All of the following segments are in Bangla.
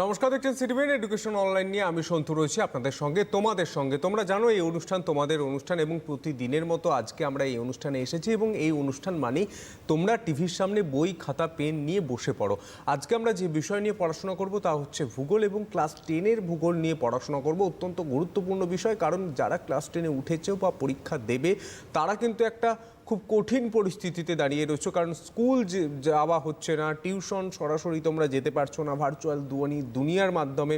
নমস্কার, দেখছেন সিটিভিএন এডুকেশন অনলাইন নিয়ে আমি সন্তু রয়েছি আপনাদের সঙ্গে তোমাদের সঙ্গে। তোমরা জানো এই অনুষ্ঠান তোমাদের অনুষ্ঠান এবং প্রতিদিনের মতো আজকে আমরা এই অনুষ্ঠানে এসেছি এবং এই অনুষ্ঠান মানেই তোমরা টিভির সামনে বই খাতা পেন নিয়ে বসে পড়ো। আজকে আমরা যে বিষয় নিয়ে পড়াশোনা করব তা হচ্ছে ভূগোল এবং ক্লাস 10-এর ভূগোল নিয়ে পড়াশোনা করব। অত্যন্ত গুরুত্বপূর্ণ বিষয়, কারণ যারা ক্লাস 10-এ উঠেছে বা পরীক্ষা দেবে তারা কিন্তু একটা খুব কঠিন পরিস্থিতিতে দাঁড়িয়ে রয়েছে, কারণ স্কুল যাওয়া হচ্ছে না, টিউশন সরাসরি তোমরা যেতে পারছো না, ভার্চুয়াল দুনিয়ার মাধ্যমে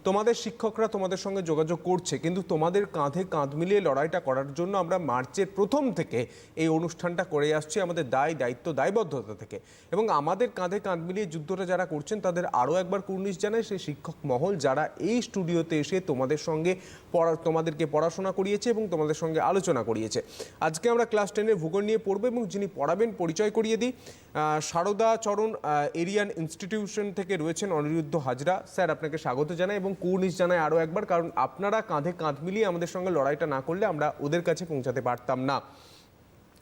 তোমাদের শিক্ষকরা তোমাদের সঙ্গে যোগাযোগ করছে, কিন্তু তোমাদের কাঁধে কাঁধ মিলিয়ে লড়াইটা করার জন্য আমরা মার্চের প্রথম থেকে এই অনুষ্ঠানটা করে আসছি আমাদের দায়িত্ব দায়বদ্ধতা থেকে। এবং আমাদের কাঁধে কাঁধ মিলিয়ে যুদ্ধটা যারা করছেন তাদের আরও একবার কুর্নিশ জানায় সেই শিক্ষক মহল, যারা এই স্টুডিওতে এসে তোমাদের সঙ্গে তোমাদেরকে পড়াশোনা করিয়েছে এবং তোমাদের সঙ্গে আলোচনা করিয়েছে। আজকে আমরা ক্লাস 10-এর ভূগোল নিয়ে পড়বো এবং যিনি পড়াবেন পরিচয় করিয়ে দিই। সারদা চরণ এরিয়ান ইনস্টিটিউশন থেকে রয়েছেন অনিরুদ্ধ হাজরা। স্যার, আপনাকে স্বাগত জানাই এবং কুর্নিশ জানাই আরও একবার, কারণ আপনারা কাঁধে কাঁধ মিলিয়ে আমাদের সঙ্গে লড়াইটা না করলে আমরা ওদের কাছে পৌঁছাতে পারতাম না।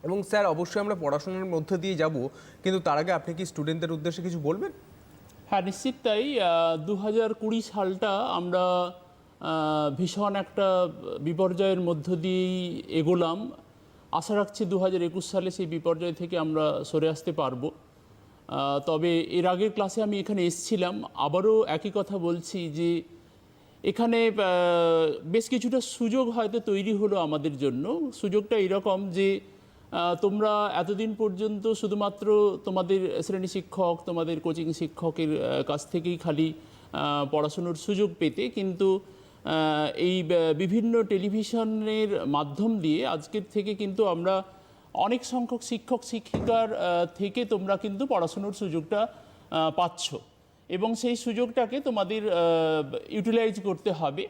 এবং স্যার, অবশ্যই আমরা পড়াশোনার মধ্যে দিয়ে যাব, কিন্তু তার আগে আপনি কি স্টুডেন্টদের উদ্দেশ্যে কিছু বলবেন? হ্যাঁ, নিশ্চিত তাই। 2020 সালটা আমরা ভীষণ একটা বিপর্যয়ের মধ্য দিয়েই এগোলাম। আশা রাখছি 2021 সালে সেই বিপর্যয় থেকে আমরা সরে আসতে পারবো। তবে এর আগের ক্লাসে আমি এখানে এসেছিলাম, আবারও একই কথা বলছি যে এখানে বেশ কিছুটা সুযোগ হয়তো তৈরি হলো আমাদের জন্য। সুযোগটা এরকম যে তোমরা এতদিন পর্যন্ত শুধুমাত্র তোমাদের শ্রেণী শিক্ষক, তোমাদের কোচিং শিক্ষকের কাছ থেকেই খালি পড়াশুনোর সুযোগ পেতে, কিন্তু এই বিভিন্ন টেলিভিশনের মাধ্যম দিয়ে আজকের থেকে কিন্তু আমরা অনেক সংখ্যক শিক্ষক শিক্ষিকার থেকে তোমরা কিন্তু পড়াশুনোর সুযোগটা পাচ্ছ এবং সেই সুযোগটাকে তোমাদের ইউটিলাইজ করতে হবে।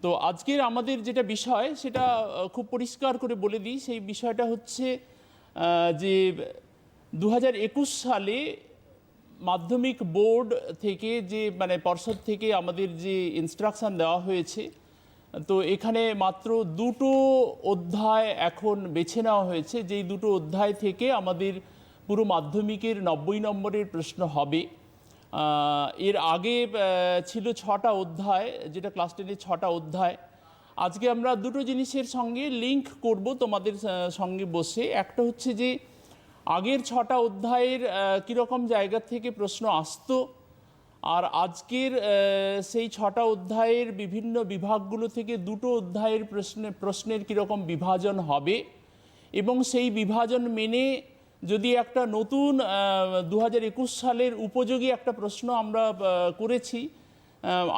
তো আজকের আমাদের যেটা বিষয় সেটা খুব পরিষ্কার করে বলে দিই। সেই বিষয়টা হচ্ছে যে 2021 সালে মাধ্যমিক বোর্ড থেকে যে পর্ষদ থেকে আমাদের যে ইনস্ট্রাকশান দেওয়া হয়েছে, তো এখানে মাত্র দুটো অধ্যায় এখন বেছে নেওয়া হয়েছে, যেই দুটো অধ্যায় থেকে আমাদের পুরো মাধ্যমিকের 90 নম্বরের প্রশ্ন হবে। এর আগে ছিল 6টা অধ্যায়, যেটা ক্লাস 10-এর 6টা অধ্যায়। আজকে আমরা দুটো জিনিসের সঙ্গে লিঙ্ক করব তোমাদের সঙ্গে বসে। একটা হচ্ছে যে আগের 6টা অধ্যায়ের কীরকম জায়গা থেকে প্রশ্ন আসতো, আর আজকের সেই 6টা অধ্যায়ের বিভিন্ন বিভাগগুলো থেকে দুটো অধ্যায়ের প্রশ্নের কীরকম বিভাজন হবে, এবং সেই বিভাজন মেনে যদি একটা নতুন 2021 সালের উপযোগী একটা প্রশ্ন আমরা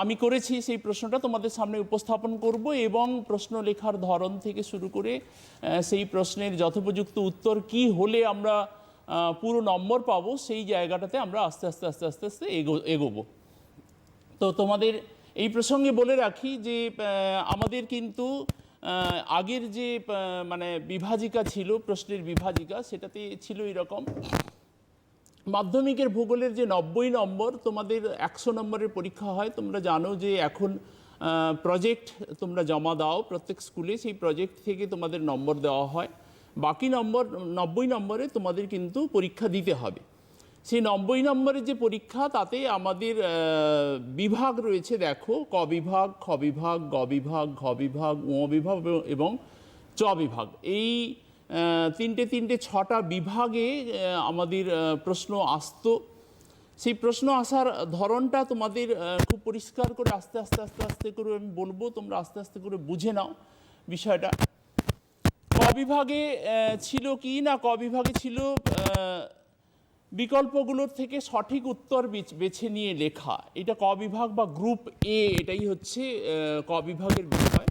আমি করেছি, সেই প্রশ্নটা তোমাদের সামনে উপস্থাপন করব এবং প্রশ্ন লেখার ধরন থেকে শুরু করে সেই প্রশ্নের যথোপযুক্ত উত্তর কি হলে আমরা পুরো নম্বর পাবো, সেই জায়গাটাতে আমরা আস্তে আস্তে এগোবো। তো তোমাদের এই প্রসঙ্গে বলে রাখি যে আমাদের কিন্তু আগের যে বিভাজিকা ছিল, প্রশ্নের বিভাজিকা, সেটাতে ছিল এরকম: মাধ্যমিকের ভূগোলের যে 90 নম্বর, তোমাদের 100 নম্বরের পরীক্ষা হয়। তোমরা জানো যে এখন প্রজেক্ট তোমরা জমা দাও প্রত্যেক স্কুলে, সেই প্রজেক্ট থেকে তোমাদের নম্বর দেওয়া হয়। বাকি 90 নম্বরে তোমাদের কিন্তু পরীক্ষা দিতে হবে। সেই 90 নম্বরের যে পরীক্ষা, তাতে আমাদের বিভাগ রয়েছে, দেখো, ক বিভাগ, খ বিভাগ, গ বিভাগ, ঘ বিভাগ, ঙ বিভাগ এবং চ বিভাগ। এই তিনটে 6টা বিভাগে আমাদের প্রশ্ন আসতো। সেই প্রশ্ন আসার ধরনটা তোমাদের খুব পরিষ্কার করে আস্তে করে আমি বলবো, তোমরা আস্তে আস্তে করে বুঝে নাও বিষয়টা। ক বিভাগে ছিল কি না, ক বিভাগে ছিল বিকল্পগুলোর থেকে সঠিক উত্তর বেছে নিয়ে লেখা। এটা ক বিভাগ বা গ্রুপ এ, এটাই হচ্ছে ক বিভাগের বিষয়।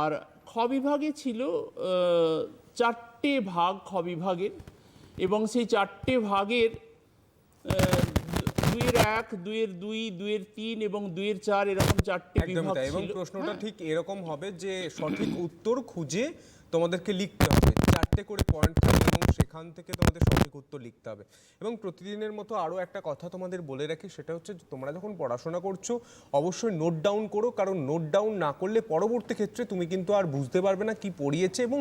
আর খ বিভাগে ছিল 4টে ভাগ খ বিভাগের, এবং সেই 4টে ভাগের 2-এর 1, 2-এর 2, 2-এর 3 এবং 2-এর 4 এরকম 4টে বিভাগ ছিল। এবং প্রশ্নটা ঠিক এরকম হবে যে সঠিক উত্তর খুঁজে তোমাদেরকে লিখতে হবে, 4টে করে পয়েন্ট থাকে এবং সেখান থেকে তোমাদের সঠিক উত্তর লিখতে হবে। এবং প্রতিদিনের মতো আরও একটা কথা তোমাদের বলে রাখি, সেটা হচ্ছে তোমরা যখন পড়াশোনা করছো অবশ্যই নোট ডাউন করো, কারণ নোট ডাউন না করলে পরবর্তী ক্ষেত্রে তুমি কিন্তু আর বুঝতে পারবে না কি পড়িয়েছে এবং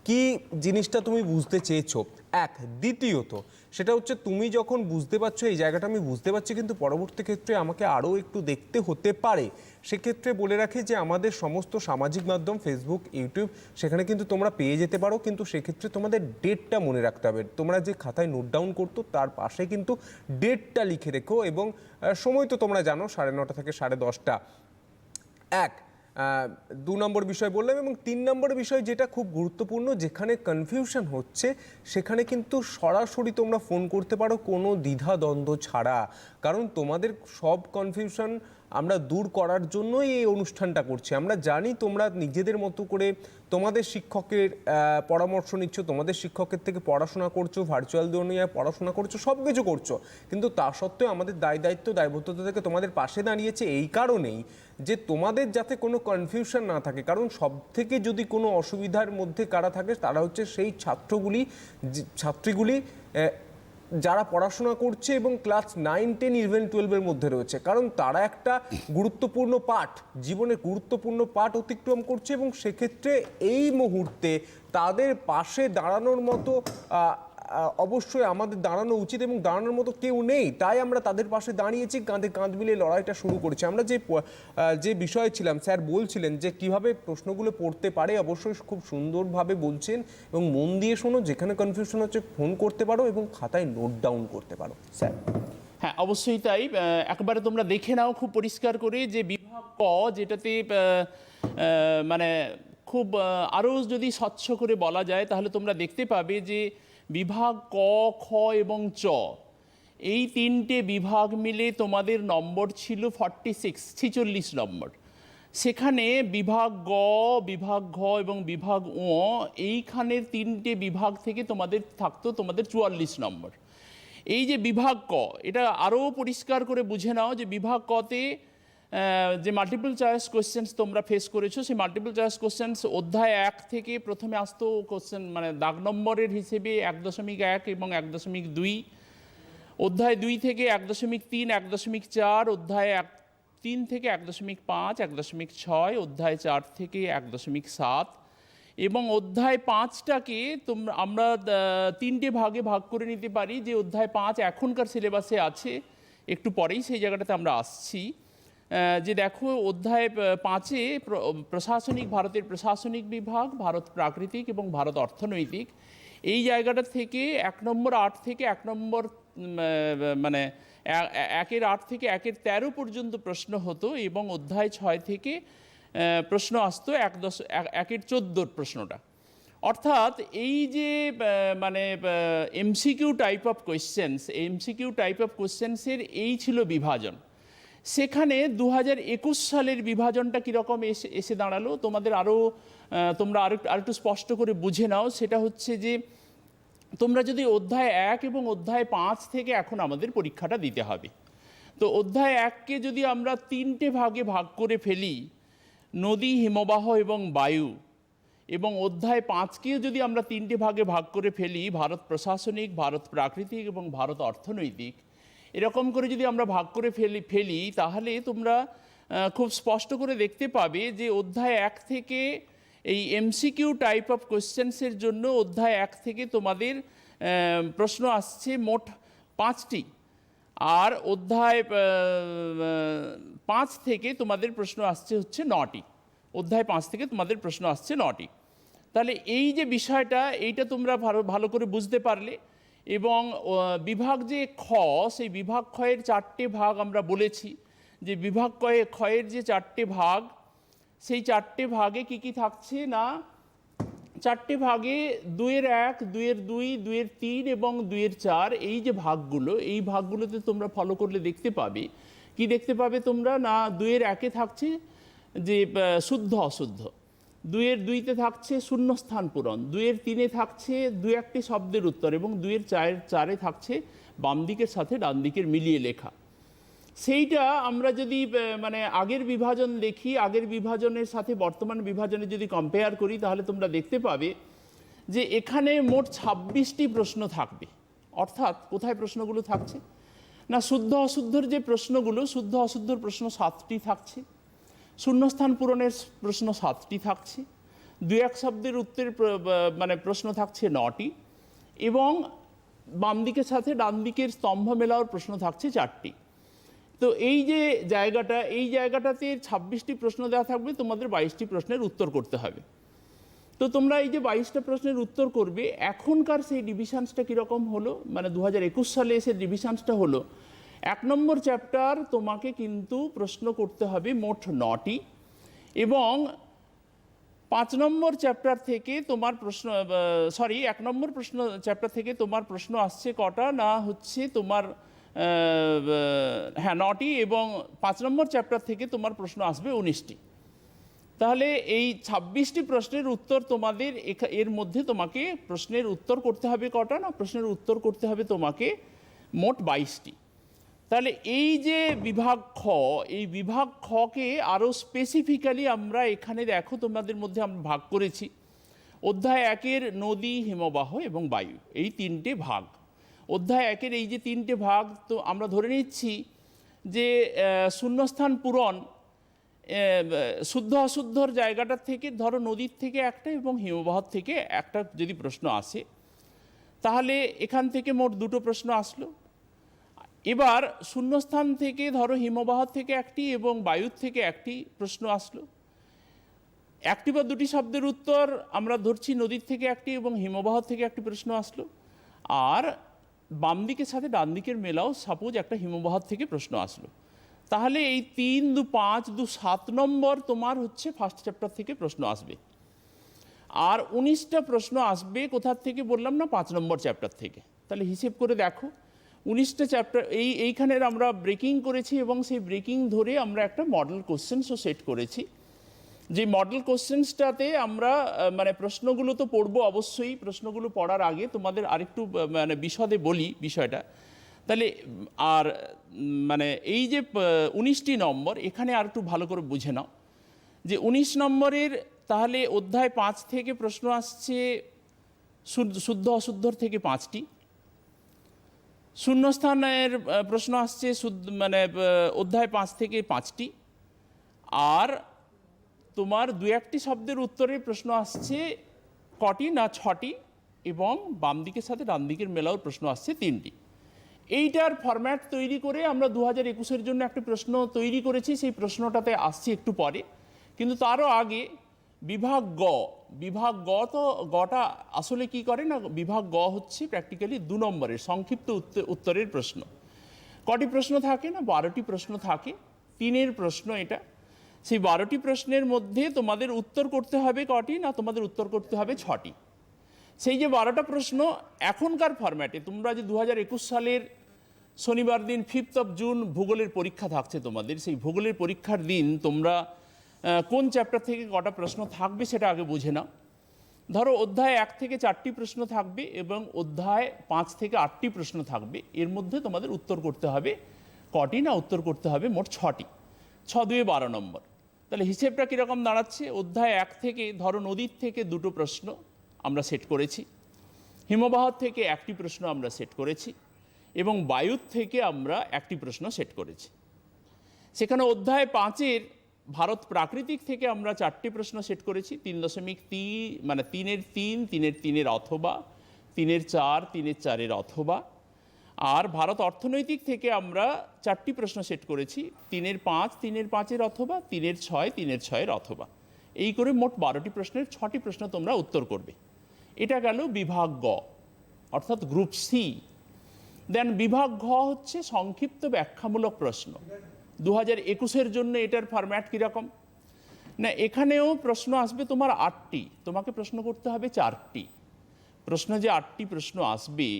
কি জিনিসটা তুমি বুঝতে চেয়েছো এক, দ্বিতীয়ত সেটা হচ্ছে তুমি যখন বুঝতে পারছো এই জায়গাটা আমি বুঝতে পারছি, কিন্তু পরবর্তী ক্ষেত্রে আমাকে আরও একটু দেখতে হতে পারে, সেক্ষেত্রে বলে রাখি যে আমাদের সমস্ত সামাজিক মাধ্যম ফেসবুক, ইউটিউব, সেখানে কিন্তু তোমরা পেয়ে যেতে পারো, কিন্তু সেক্ষেত্রে তোমাদের ডেটটা মনে রাখতে হবে। তোমরা যে খাতায় নোট ডাউন করতো তার পাশে কিন্তু ডেটটা লিখে রেখো, এবং সময় তো তোমরা জানো 9:30 থেকে 10:30। এক, 2 নম্বর বিষয় বললাম, এবং 3 নম্বর বিষয় যেটা খুব গুরুত্বপূর্ণ, যেখানে কনফিউশন হচ্ছে সেখানে কিন্তু সরাসরি তোমরা ফোন করতে পারো কোনো দ্বিধাদ্বন্দ্ব ছাড়া, কারণ তোমাদের সব কনফিউশন আমরা দূর করার জন্যই এই অনুষ্ঠানটা করছি। আমরা জানি তোমরা নিজেদের মতো করে তোমাদের শিক্ষকের পরামর্শ নিচ্ছ, তোমাদের শিক্ষকের থেকে পড়াশোনা করছো, ভার্চুয়াল দুনিয়ায় পড়াশোনা করছো, সব কিছু করছো, কিন্তু তা সত্ত্বেও আমাদের দায়িত্ব দায়বদ্ধতা থেকে তোমাদের পাশে দাঁড়িয়েছে এই কারণেই যে তোমাদের যাতে কোনো কনফিউশন না থাকে। কারণ সব থেকে যদি কোনো অসুবিধার মধ্যে কারা থাকে তারা হচ্ছে সেই ছাত্রীগুলি যারা পড়াশোনা করছে এবং ক্লাস 9, 10, ইভেন 12-এর মধ্যে রয়েছে, কারণ তারা একটা গুরুত্বপূর্ণ পাঠ, জীবনের গুরুত্বপূর্ণ পাঠ অতিক্রম করছে, এবং সেক্ষেত্রে এই মুহূর্তে তাদের পাশে দাঁড়ানোর মতো অবশ্যই আমাদের দাঁড়ানো উচিত, এবং দাঁড়ানোর মতো কেউ নেই, তাই আমরা তাদের পাশে দাঁড়িয়েছি, কাঁধে কাঁধ মিলিয়ে লড়াইটা শুরু করেছি। আমরা যে বিষয়ে ছিলাম, স্যার বলছিলেন যে কিভাবে প্রশ্নগুলো পড়তে পারে, অবশ্যই খুব সুন্দরভাবে বলছেন, এবং মন দিয়ে শোনো, যেখানে কনফিউশন হচ্ছে ফোন করতে পারো এবং খাতায় নোট ডাউন করতে পারো। স্যার হ্যাঁ, অবশ্যই তাই। একবারে তোমরা দেখে নাও খুব পরিষ্কার করে যে বিভাগ ক, যেটাতে মানে খুব আরও যদি স্বচ্ছ করে বলা যায় তাহলে তোমরা দেখতে পাবে যে বিভাগ ক, খ এবং চ, এই 3টে বিভাগ মিলে তোমাদের নম্বর ছিল 46 নম্বর। সেখানে বিভাগ গ, বিভাগ ঘ এবং বিভাগ ও, এইখানের 3টে বিভাগ থেকে তোমাদের থাকতো তোমাদের 44 নম্বর। এই যে বিভাগ ক, এটা আরও পরিষ্কার করে বুঝে নাও যে বিভাগ কতে যে মাল্টিপল চয়েস কোশ্চেন্স তোমরা ফেস করেছো, সেই মাল্টিপল চয়েস কোশ্চেন্স অধ্যায় 1 থেকে প্রথমে আসতো কোশ্চেন, মানে দাগ নম্বরের হিসেবে 1.1 এবং 1.2, অধ্যায় 2 থেকে 1.3, 1.4, অধ্যায় 3 থেকে 1.5, 1.6, অধ্যায় 4 থেকে 1.7, এবং অধ্যায় 5টাকে আমরা 3টে ভাগে ভাগ করে নিতে পারি। যে অধ্যায় 5 এখনকার সিলেবাসে আছে, একটু পরেই সেই জায়গাটাতে আমরা আসছি। যে দেখো অধ্যায় 5-এ প্রশাসনিক, ভারতের প্রশাসনিক বিভাগ, ভারত প্রাকৃতিক এবং ভারত অর্থনৈতিক, এই জায়গাটা থেকে 1 নম্বর 8 থেকে 1 নম্বর মানে 1-এর 8 থেকে 1-এর 13 পর্যন্ত প্রশ্ন হতো, এবং অধ্যায় 6 থেকে প্রশ্ন আসতো 1-এর 14 প্রশ্নটা। অর্থাৎ এই যে মানে MCQ type of questions, MCQ type of কোয়েশ্চেন্সের এই ছিল বিভাজন। সেখানে 2021 সালের বিভাজনটা কীরকম এসে দাঁড়ালো তোমাদের তোমরা আরেকটু স্পষ্ট করে বুঝে নাও। সেটা হচ্ছে যে তোমরা যদি অধ্যায় 1 এবং অধ্যায় 5 থেকে এখন আমাদের পরীক্ষাটা দিতে হবে, তো অধ্যায় 1কে যদি আমরা 3টে ভাগে ভাগ করে ফেলি, নদী, হিমবাহ এবং বায়ু, এবং অধ্যায় 5কেও যদি আমরা 3টে ভাগে ভাগ করে ফেলি, ভারত প্রশাসনিক, ভারত প্রাকৃতিক এবং ভারত অর্থনৈতিক, এরকম করে যদি আমরা ভাগ করে ফেলি তাহলে তোমরা খুব স্পষ্ট করে দেখতে পাবে যে অধ্যায় 1 থেকে এই এমসিকিউ টাইপ অফ কোয়েশ্চেন্সের জন্য অধ্যায় 1 থেকে তোমাদের প্রশ্ন আসছে মোট 5টি, আর অধ্যায় 5 থেকে তোমাদের প্রশ্ন আসছে হচ্ছে 9টি। অধ্যায় 5 থেকে তোমাদের প্রশ্ন আসছে 9টি। তাহলে এই যে বিষয়টা, এইটা তোমরা ভালো করে বুঝতে পারলে। এবং বিভাগ যে খ, সেই বিভাগ ক্ষয়ের 4টে ভাগ আমরা বলেছি, যে বিভাগ ক্ষয়ের যে 4টে ভাগ, সেই 4টে ভাগে কি থাকছে না, 4টে ভাগে 2-এর 1, 2-এর 2, 2-এর 3 এবং 2-এর 4, এই যে ভাগগুলো, এই ভাগগুলোতে তোমরা ফলো করলে দেখতে পাবে, কি দেখতে পাবে তোমরা না, 2-এর 1-এ থাকছে যে শুদ্ধ অশুদ্ধ, 2-এর 2-তে থাকছে শূন্যস্থান পূরণ, 2-এর 3-এ থাকছে 2-1টি শব্দের উত্তর, এবং 2-এর 4-এ থাকছে বাম দিকের সাথে ডান দিকের মিলিয়ে লেখা। সেইটা আমরা যদি মানে আগের বিভাজন দেখি, আগের বিভাজনের সাথে বর্তমান বিভাজনে যদি কম্পেয়ার করি, তাহলে তোমরা দেখতে পাবে যে এখানে মোট 26টি প্রশ্ন থাকবে। অর্থাৎ কোথায় প্রশ্নগুলো থাকছে না, শুদ্ধ অশুদ্ধর যে প্রশ্নগুলো, শুদ্ধ অশুদ্ধর প্রশ্ন 7টি থাকছে, শূন্যস্থান পূরণের প্রশ্ন 7টি থাকছে, দুই এক শব্দের উত্তরের মানে প্রশ্ন থাকছে 9টি এবং বাম দিকের সাথে ডান দিকের স্তম্ভ মেলাওয়ার প্রশ্ন থাকছে 4টি। তো এই যে জায়গাটা, এই জায়গাটাতে 26টি প্রশ্ন দেওয়া থাকবে, তোমাদের 22টি প্রশ্নের উত্তর করতে হবে। তো তোমরা এই যে 22টা প্রশ্নের উত্তর করবে, এখনকার সেই ডিভিশনসটা কীরকম হলো, মানে 2021 সালে এসে ডিভিশনসটা হলো 1 নম্বর চ্যাপ্টার তোমাকে কিন্তু প্রশ্ন করতে হবে মোট 9টি এবং 5 নম্বর চ্যাপ্টার থেকে তোমার প্রশ্ন 1 নম্বর প্রশ্ন চ্যাপ্টার থেকে তোমার প্রশ্ন আসছে কটা না, হচ্ছে তোমার 9টি এবং 5 নম্বর চ্যাপ্টার থেকে তোমার প্রশ্ন আসবে 19টি। তাহলে এই 26টি প্রশ্নের উত্তর তোমাদের এর মধ্যে তোমাকে প্রশ্নের উত্তর করতে হবে কটা না, প্রশ্নের উত্তর করতে হবে তোমাকে মোট 22টি। তাহলে এই যে বিভাগ খ, এই বিভাগ খকে আরও স্পেসিফিক্যালি আমরা এখানে দেখো তোমাদের মধ্যে আমরা ভাগ করেছি অধ্যায় 1-এর নদী, হিমবাহ এবং বায়ু, এই 3টে ভাগ। অধ্যায় 1-এর এই যে 3টে ভাগ, তো আমরা ধরে নিচ্ছি যে শূন্যস্থান পূরণ শুদ্ধ অশুদ্ধর জায়গাটার থেকে ধরো নদীর থেকে একটা এবং হিমবাহ থেকে একটা যদি প্রশ্ন আসে, তাহলে এখান থেকে মোট 2টো প্রশ্ন আসলো। এবার শূন্যস্থান থেকে ধরো হিমবাহ থেকে একটি এবং বায়ুর থেকে একটি প্রশ্ন আসলো। একটি বা দুটি শব্দের উত্তর আমরা ধরছি নদীর থেকে একটি এবং হিমবাহ থেকে একটি প্রশ্ন আসলো, আর বাম দিকের সাথে ডান দিকের মেলাও সাপোজ একটা হিমবাহ থেকে প্রশ্ন আসলো। তাহলে এই 3, 2, 5, 2, 7 নম্বর তোমার হচ্ছে ফার্স্ট চ্যাপ্টার থেকে প্রশ্ন আসবে। আর 19টা প্রশ্ন আসবে কোথার থেকে বললাম না, 5 নম্বর চ্যাপ্টার থেকে। তাহলে হিসেব করে দেখো 19টা চ্যাপ্টার এইখানের আমরা ব্রেকিং করেছি এবং সেই ব্রেকিং ধরে আমরা একটা মডেল কোশ্চেন্সও সেট করেছি। যে মডেল কোশ্চেন্সটাতে আমরা মানে প্রশ্নগুলো তো পড়বো অবশ্যই, প্রশ্নগুলো পড়ার আগে তোমাদের আরেকটু মানে বিশদে বলি বিষয়টা। তাহলে আর মানে এই যে 19টি নম্বর এখানে আর একটু ভালো করে বুঝে নাও যে 19 নম্বরের তাহলে অধ্যায় 5 থেকে প্রশ্ন আসছে শুদ্ধ অশুদ্ধর থেকে 5টি, শূন্যস্থানের প্রশ্ন আসছে মানে অধ্যায় 5 থেকে 5টি, আর তোমার 2-1টি শব্দের উত্তরে প্রশ্ন আসছে কটি না 6টি এবং বাম দিকের সাথে ডান দিকের মেলাওর প্রশ্ন আসছে 3টি। এইটার ফরম্যাট তৈরি করে আমরা 2021-এর জন্য একটা প্রশ্ন তৈরি করেছি, সেই প্রশ্নটাতে আসছি একটু পরে। কিন্তু তারও আগে বিভাগ গ, বিভাগ গ, তো গটা আসলে কি করে না, বিভাগ গ হচ্ছে প্র্যাকটিক্যালি 2 নম্বরের সংক্ষিপ্ত উত্তরের প্রশ্ন। কটি প্রশ্ন থাকে না, 12টি প্রশ্ন থাকে, 3-এর প্রশ্ন এটা। সেই 12টি প্রশ্নের মধ্যে তোমাদের উত্তর করতে হবে কটি না, তোমাদের উত্তর করতে হবে 6টি। সেই যে 12টা প্রশ্ন এখনকার ফরম্যাটে তোমরা যে 2021 সালের শনিবার দিন 5th of June ভূগোলের পরীক্ষা থাকছে তোমাদের, সেই ভূগোলের পরীক্ষার দিন তোমরা কোন চ্যাপ্টার থেকে কটা প্রশ্ন থাকবে সেটা আগে বুঝে নাও। ধরো অধ্যায় 1 থেকে 4টি প্রশ্ন থাকবে এবং অধ্যায় 5 থেকে 8টি প্রশ্ন থাকবে, এর মধ্যে তোমাদের উত্তর করতে হবে কটি না, উত্তর করতে হবে মোট 6টি। 6 2 12 নম্বর। তাহলে হিসেবটা কীরকম দাঁড়াচ্ছে, অধ্যায় 1 থেকে ধরো নদীর থেকে 2টো প্রশ্ন আমরা সেট করেছি, হিমবাহ থেকে 1টি প্রশ্ন আমরা সেট করেছি এবং বায়ুর থেকে আমরা 1টি প্রশ্ন সেট করেছি। সেখানে অধ্যায় 5-এর ভারত প্রাকৃতিক থেকে আমরা 4টি প্রশ্ন সেট করেছি, 3.3 মানে 3-এর 3, 3-এর 3-এর অথবা, 3-এর 4, 3-এর 4-এর অথবা। আর ভারত অর্থনৈতিক থেকে আমরা 4টি প্রশ্ন সেট করেছি, 3-এর 5, 3-এর 5-এর অথবা, 3-এর 6, 3-এর 6-এর অথবা। এই করে মোট 12টি প্রশ্নের 6টি প্রশ্ন তোমরা উত্তর করবে। এটা গেল বিভাগ গ অর্থাৎ গ্রুপ সি। দেন বিভাগ ঘ হচ্ছে সংক্ষিপ্ত ব্যাখ্যামূলক প্রশ্ন। 2021-এর জন্য এটার ফরম্যাট কীরকম না, এখানেও প্রশ্ন আসবে তোমার 8টি, তোমাকে প্রশ্ন করতে হবে 4টি। প্রশ্ন যে 8টি প্রশ্ন আসবে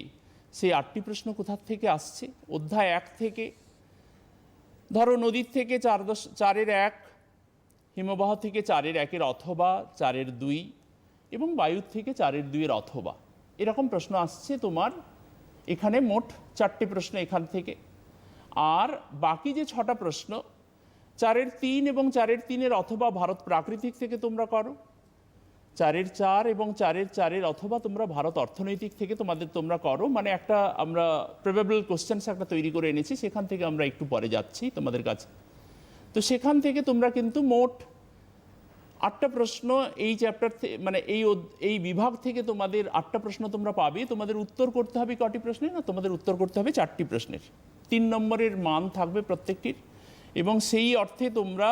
সেই 8টি প্রশ্ন কোথার থেকে আসছে, অধ্যায় 1 থেকে ধরো নদীর থেকে 4-এর 1, হিমবাহ থেকে 4-এর 1-এর অথবা 4-এর 2 এবং বায়ুর থেকে 4-এর 2-এর অথবা, এরকম প্রশ্ন আসছে তোমার এখানে মোট 4টি প্রশ্ন এখান থেকে। আর বাকি যে 6টা প্রশ্ন 4-এর 3 এবং 4-এর 3-এর অথবা ভারত প্রাকৃতিক থেকে তোমরা করো, 4-এর 4 এবং 4-এর 4-এর অথবা তোমরা ভারত অর্থনৈতিক থেকে তোমরা করো। মানে একটা আমরা প্রবেবল কোশ্চেন্স একটা তৈরি করে এনেছি, সেখান থেকে আমরা একটু পরে যাচ্ছি তোমাদের কাছে। তো সেখান থেকে তোমরা কিন্তু মোট 8টা প্রশ্ন এই চ্যাপ্টার মানে এই বিভাগ থেকে তোমাদের 8টা প্রশ্ন তোমরা পাবে। তোমাদের উত্তর করতে হবে কটি প্রশ্নের? না, তোমাদের উত্তর করতে হবে 4টি প্রশ্নের। 3 নম্বরের মান থাকবে প্রত্যেকটির, এবং সেই অর্থে তোমরা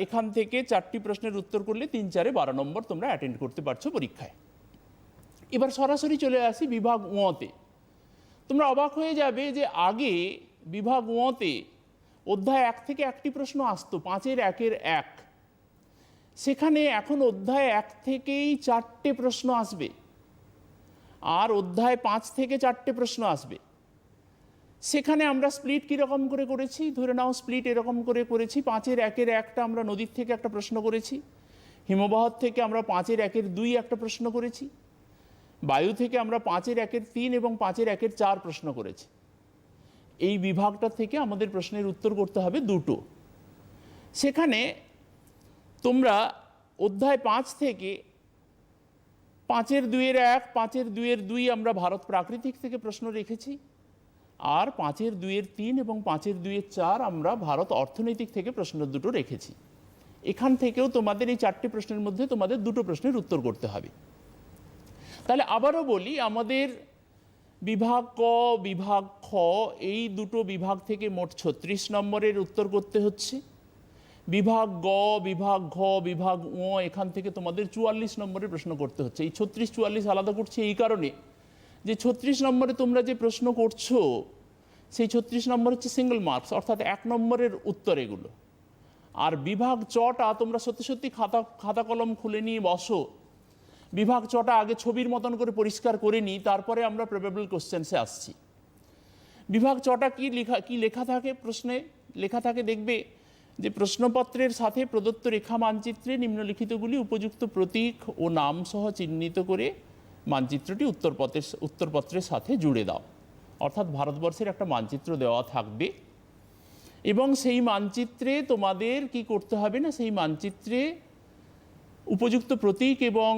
এখান থেকে 4টি প্রশ্নের উত্তর করলে 3 4 12 নম্বর তোমরা অ্যাটেন্ড করতে পারছো পরীক্ষায়। এবার সরাসরি চলে আসি বিভাগ ঙতে। তোমরা অবাক হয়ে যাবে যে আগে বিভাগ ঙতে অধ্যায় 1 থেকে একটি প্রশ্ন আসতো, 5-এর 1-এর 1। সেখানে এখন অধ্যায় 1 থেকেই 4টে প্রশ্ন আসবে, আর অধ্যায় 5 থেকে 4টে প্রশ্ন আসবে। সেখানে আমরা স্প্লিট কীরকম করে করেছি? ধরে নাও স্প্লিট এরকম করে করেছি, 5-এর 1-এর 1টা আমরা নদীর থেকে একটা প্রশ্ন করেছি, হিমবাহ থেকে আমরা 5-এর 1-এর 2 একটা প্রশ্ন করেছি, বায়ু থেকে আমরা 5-এর 1-এর 3 এবং 5-এর 1-এর 4 প্রশ্ন করেছি। এই বিভাগটা থেকে আমাদের প্রশ্নের উত্তর করতে হবে 2টো। সেখানে তোমরা অধ্যায় 5 থেকে 5-এর 2-এর 1, 5-এর 2-এর 2 আমরা ভারত প্রাকৃতিক থেকে প্রশ্ন রেখেছি, আর 5-এর 2-এর 3 এবং 5-এর 2-এর 4 আমরা ভারত অর্থনৈতিক থেকে প্রশ্ন দুটো রেখেছি। এখান থেকেও তোমাদের এই 4টে প্রশ্নের মধ্যে তোমাদের 2টো প্রশ্নের উত্তর করতে হবে। তাহলে আবারও বলি, আমাদের বিভাগ ক, বিভাগ খ, এই দুটো বিভাগ থেকে মোট 36 নম্বরের উত্তর করতে হচ্ছে। বিভাগ গ, বিভাগ ঘ, বিভাগ ঙ, এখান থেকে তোমাদের 44 নম্বরের প্রশ্ন করতে হচ্ছে। এই 36-44 আলাদা করছি এই কারণে যে 36 নম্বরে তোমরা যে প্রশ্ন করছো সেই 36 নম্বর হচ্ছে সিঙ্গেল মার্কস, অর্থাৎ 1 নম্বরের উত্তর এগুলো। আর বিভাগ চটা তোমরা সত্যি সত্যি খাতা কলম খুলে নিয়ে বসো, বিভাগ চটা আগে ছবির মতন করে পরিষ্কার করে নিই, তারপরে আমরা প্রবেবল কোশ্চেন্সে আসছি। বিভাগ চটা কি লেখা থাকে? প্রশ্নে লেখা থাকে, দেখবে যে প্রশ্নপত্রের সাথে প্রদত্ত রেখা মানচিত্রে নিম্নলিখিতগুলি উপযুক্ত প্রতীক ও নাম সহ চিহ্নিত করে মানচিত্রটি উত্তরপত্রের সাথে জুড়ে দাও। অর্থাৎ ভারতবর্ষের একটা মানচিত্র দেওয়া থাকবে, এবং সেই মানচিত্রে তোমাদের কি করতে হবে না, সেই মানচিত্রে উপযুক্ত প্রতীক এবং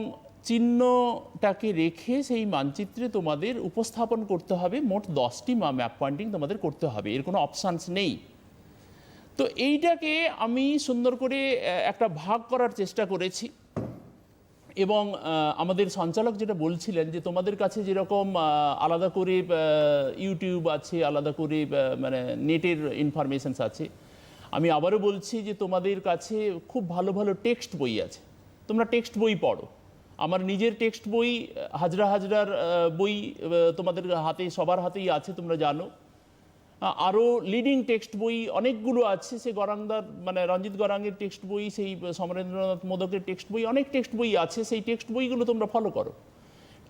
চিহ্নটাকে রেখে সেই মানচিত্রে তোমাদের উপস্থাপন করতে হবে। মোট 10টি ম্যাপ পয়েন্টিং তোমাদের করতে হবে, এর কোনো অপশানস নেই। তো এইটাকে আমি সুন্দর করে একটা ভাগ করার চেষ্টা করেছি, এবং আমাদের সঞ্চালক যেটা বলছিলেন যে তোমাদের কাছে যেরকম আলাদা করে ইউটিউব আছে, আলাদা করে মানে নেটের ইনফরমেশনস আছে, আমি আবারও বলছি যে তোমাদের কাছে খুব ভালো ভালো টেক্সট বই আছে, তোমরা টেক্সট বই পড়ো। আমার নিজের টেক্সট বই হাজার বই তোমাদের হাতে, সবার হাতেই আছে, তোমরা জানো। আরও লিডিং টেক্সট বই অনেকগুলো আছে, সে গরাংদার মানে রঞ্জিত গরাঙ্গের টেক্সট বই, সেই সমরেন্দ্রনাথ মোদকের টেক্সট বই, অনেক টেক্সট বই আছে। সেই টেক্সট বইগুলো তোমরা ফলো করো।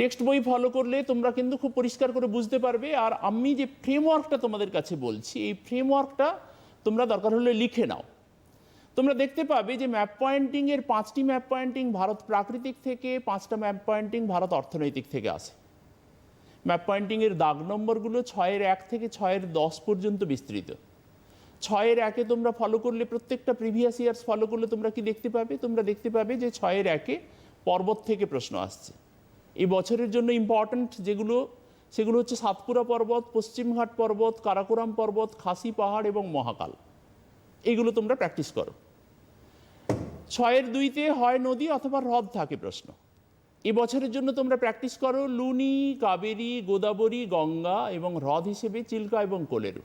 টেক্সট বই ফলো করলে তোমরা কিন্তু খুব পরিষ্কার করে বুঝতে পারবে। আর আমি যে ফ্রেমওয়ার্কটা তোমাদের কাছে বলছি, এই ফ্রেমওয়ার্কটা তোমরা দরকার হলে লিখে নাও। তোমরা দেখতে পাবে যে ম্যাপ পয়েন্টিংয়ের 5টি ম্যাপ পয়েন্টিং ভারত প্রাকৃতিক থেকে, 5টা ম্যাপ পয়েন্টিং ভারত অর্থনৈতিক থেকে আসে। ম্যাপ পয়েন্টিংয়ের দাগ নম্বরগুলো 6-এর 1 থেকে 6-এর 10 পর্যন্ত বিস্তৃত। 6-এর 1-এ তোমরা ফলো করলে, প্রত্যেকটা প্রিভিয়াস ইয়ার্স ফলো করলে তোমরা কি দেখতে পাবে? তোমরা দেখতে পাবে যে 6-এর 1-এ পর্বত থেকে প্রশ্ন আসছে। এই বছরের জন্য ইম্পর্ট্যান্ট যেগুলো, সেগুলো হচ্ছে সাতপুরা পর্বত, পশ্চিমঘাট পর্বত, কারাকোরাম পর্বত, খাসি পাহাড় এবং মহাকাল। এইগুলো তোমরা প্র্যাকটিস করো। 6-এর 2-তে হয় নদী অথবা হ্রদ থাকে প্রশ্ন। এবছরের জন্য তোমরা প্র্যাকটিস করো লুনি, কাবেরী, গোদাবরী, গঙ্গা এবং হ্রদ হিসেবে চিল্কা এবং কোলেরু।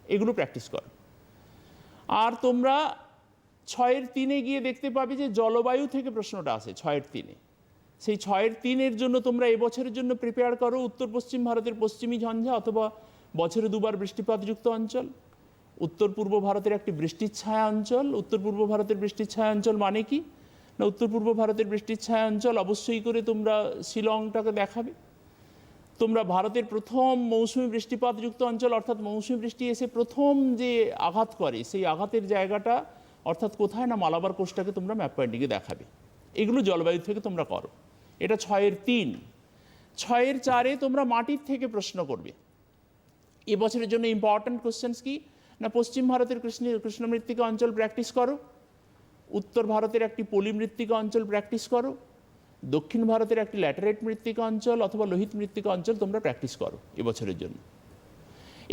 এগুলো প্র্যাকটিস করো। আর তোমরা 6-এর 3-এ গিয়ে দেখতে পাবে যে জলবায়ু থেকে প্রশ্নটা আসে 6-এর 3-এ। সেই 6-এর 3-এর জন্য তোমরা এবছরের জন্য প্রিপেয়ার করো উত্তর পশ্চিম ভারতের পশ্চিমী ঝঞ্ঝা অথবা বছরে 2বার বৃষ্টিপাতযুক্ত অঞ্চল, উত্তর পূর্ব ভারতের একটি বৃষ্টির ছায়া অঞ্চল। উত্তর পূর্ব ভারতের বৃষ্টির ছায়া অঞ্চল মানে কি না, উত্তর পূর্ব ভারতের বৃষ্টির ছায়া অঞ্চল অবশ্যই করে তোমরা শিলংটাকে দেখাবে। তোমরা ভারতের প্রথম মৌসুমি বৃষ্টিপাতযুক্ত অঞ্চল, অর্থাৎ মৌসুমি বৃষ্টি এসে প্রথম যে আঘাত করে সেই আঘাতের জায়গাটা অর্থাৎ কোথায় না, মালাবার কোস্টটাকে তোমরা ম্যাপ পয়েন্টিংয়ে দেখাবে। এগুলো জলবায়ু থেকে তোমরা করো। এটা 6-এর 3। 6-এর 4-এ তোমরা মাটির থেকে প্রশ্ন করবে। এবছরের জন্য ইম্পর্ট্যান্ট কোশ্চেন্স কি না, পশ্চিম ভারতের কৃষ্ণ মৃত্তিকা অঞ্চল প্র্যাকটিস করো, উত্তর ভারতের একটি পলি মৃত্তিকা অঞ্চল প্র্যাকটিস করো, দক্ষিণ ভারতের একটি ল্যাটেরাইট মৃত্তিকা অঞ্চল অথবা লোহিত মৃত্তিকা অঞ্চল তোমরা প্র্যাকটিস করো এবছরের জন্য।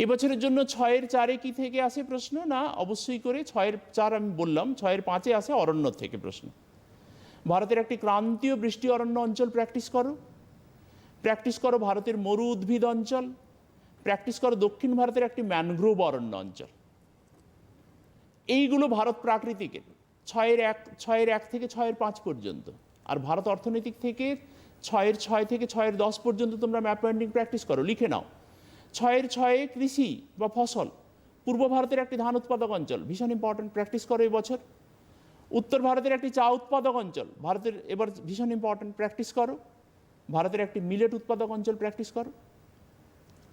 এবছরের জন্য 6-এর 4-এ কি থেকে আসে প্রশ্ন? না, অবশ্যই করে 6-এর 4 আমি বললাম, 6-এর 5-এ আসে অরণ্য থেকে প্রশ্ন। ভারতের একটি ক্রান্তীয় বৃষ্টি অরণ্য অঞ্চল প্র্যাকটিস করো, প্র্যাকটিস করো ভারতের মরু উদ্ভিদ অঞ্চল, প্র্যাকটিস করো দক্ষিণ ভারতের একটি ম্যানগ্রোভ অরণ্য অঞ্চল। এইগুলো ভারত প্রাকৃতিকের 6-এর 1 থেকে 6-এর 5 পর্যন্ত। আর ভারত অর্থনৈতিক থেকে 6-এর 6 থেকে 6-এর 10 পর্যন্ত তোমরা ম্যাপ পয়েন্টিং প্র্যাকটিস করো, লিখে নাও। 6-এর 6-এ কৃষি বা ফসল, পূর্ব ভারতের একটি ধান উৎপাদক অঞ্চল, ভীষণ ইম্পর্টেন্ট, প্র্যাকটিস করো এবছর। উত্তর ভারতের একটি চা উৎপাদক অঞ্চল, ভারতের এবার ভীষণ ইম্পর্টেন্ট, প্র্যাকটিস করো। ভারতের একটি মিলেট উৎপাদক অঞ্চল, প্র্যাকটিস করো।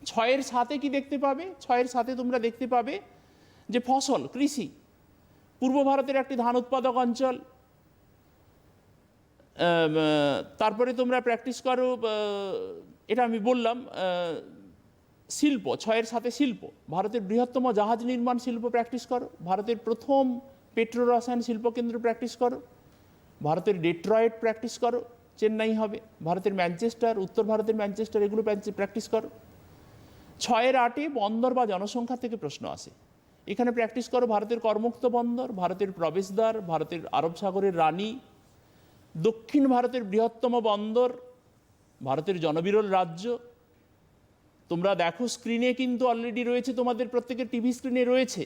6-এর 7-এ কি দেখতে পাবে? 6-এর 7-এ তোমরা দেখতে পাবে যে ফসল, কৃষি, পূর্ব ভারতের একটি ধান উৎপাদক অঞ্চল। তারপরে তোমরা প্র্যাকটিস করো, এটা আমি বললাম, শিল্প, 6-এর 7-এ শিল্প, ভারতের বৃহত্তম জাহাজ নির্মাণ শিল্প প্র্যাকটিস করো, ভারতের প্রথম পেট্রো রসায়ন শিল্পকেন্দ্র প্র্যাকটিস করো, ভারতের ডেট্রয়েট প্র্যাকটিস করো, চেন্নাই হবে, ভারতের ম্যানচেস্টার, উত্তর ভারতের ম্যানচেস্টার, এগুলো প্র্যাকটিস করো। 6-এর 8-এ বন্দর বা জনসংখ্যা থেকে প্রশ্ন আসে, এখানে প্র্যাকটিস করো ভারতের করমুক্ত বন্দর, ভারতের প্রবেশদ্বার, ভারতের আরব সাগরের রানী, দক্ষিণ ভারতের বৃহত্তম বন্দর, ভারতের জনবিরল রাজ্য। তোমরা দেখো স্ক্রিনে কিন্তু অলরেডি রয়েছে, তোমাদের প্রত্যেকের টিভি স্ক্রিনে রয়েছে।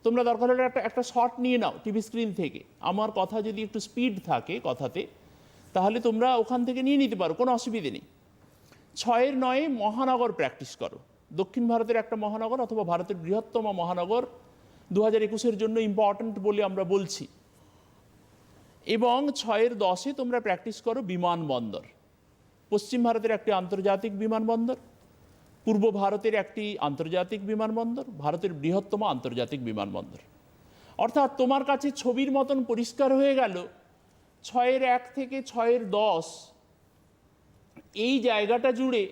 তোমরা দরকার হলে একটা শট নিয়ে নাও টিভি স্ক্রিন থেকে। আমার কথা যদি একটু স্পিড থাকে কথাতে, তাহলে তোমরা ওখান থেকে নিয়ে নিতে পারো, কোনো অসুবিধে নেই। 6-এর 9-এ মহানগর প্র্যাকটিস করো, দক্ষিণ ভারতের একটা মহানগর অথবা ভারতের বৃহত্তম মহানগর 2021-এর জন্য ইম্পর্ট্যান্ট বলে আমরা বলছি। এবং 6-এর 10-এ তোমরা প্র্যাকটিস করো বিমানবন্দর, পশ্চিম ভারতের একটি আন্তর্জাতিক বিমানবন্দর, পূর্ব ভারতের একটি আন্তর্জাতিক বিমানবন্দর, ভারতের বৃহত্তম আন্তর্জাতিক বিমানবন্দর। অর্থাৎ তোমার কাছে ছবির মতন পরিষ্কার হয়ে গেল 6-এর 1 থেকে 6-এর 10 এই জায়গাটা জুড়ে,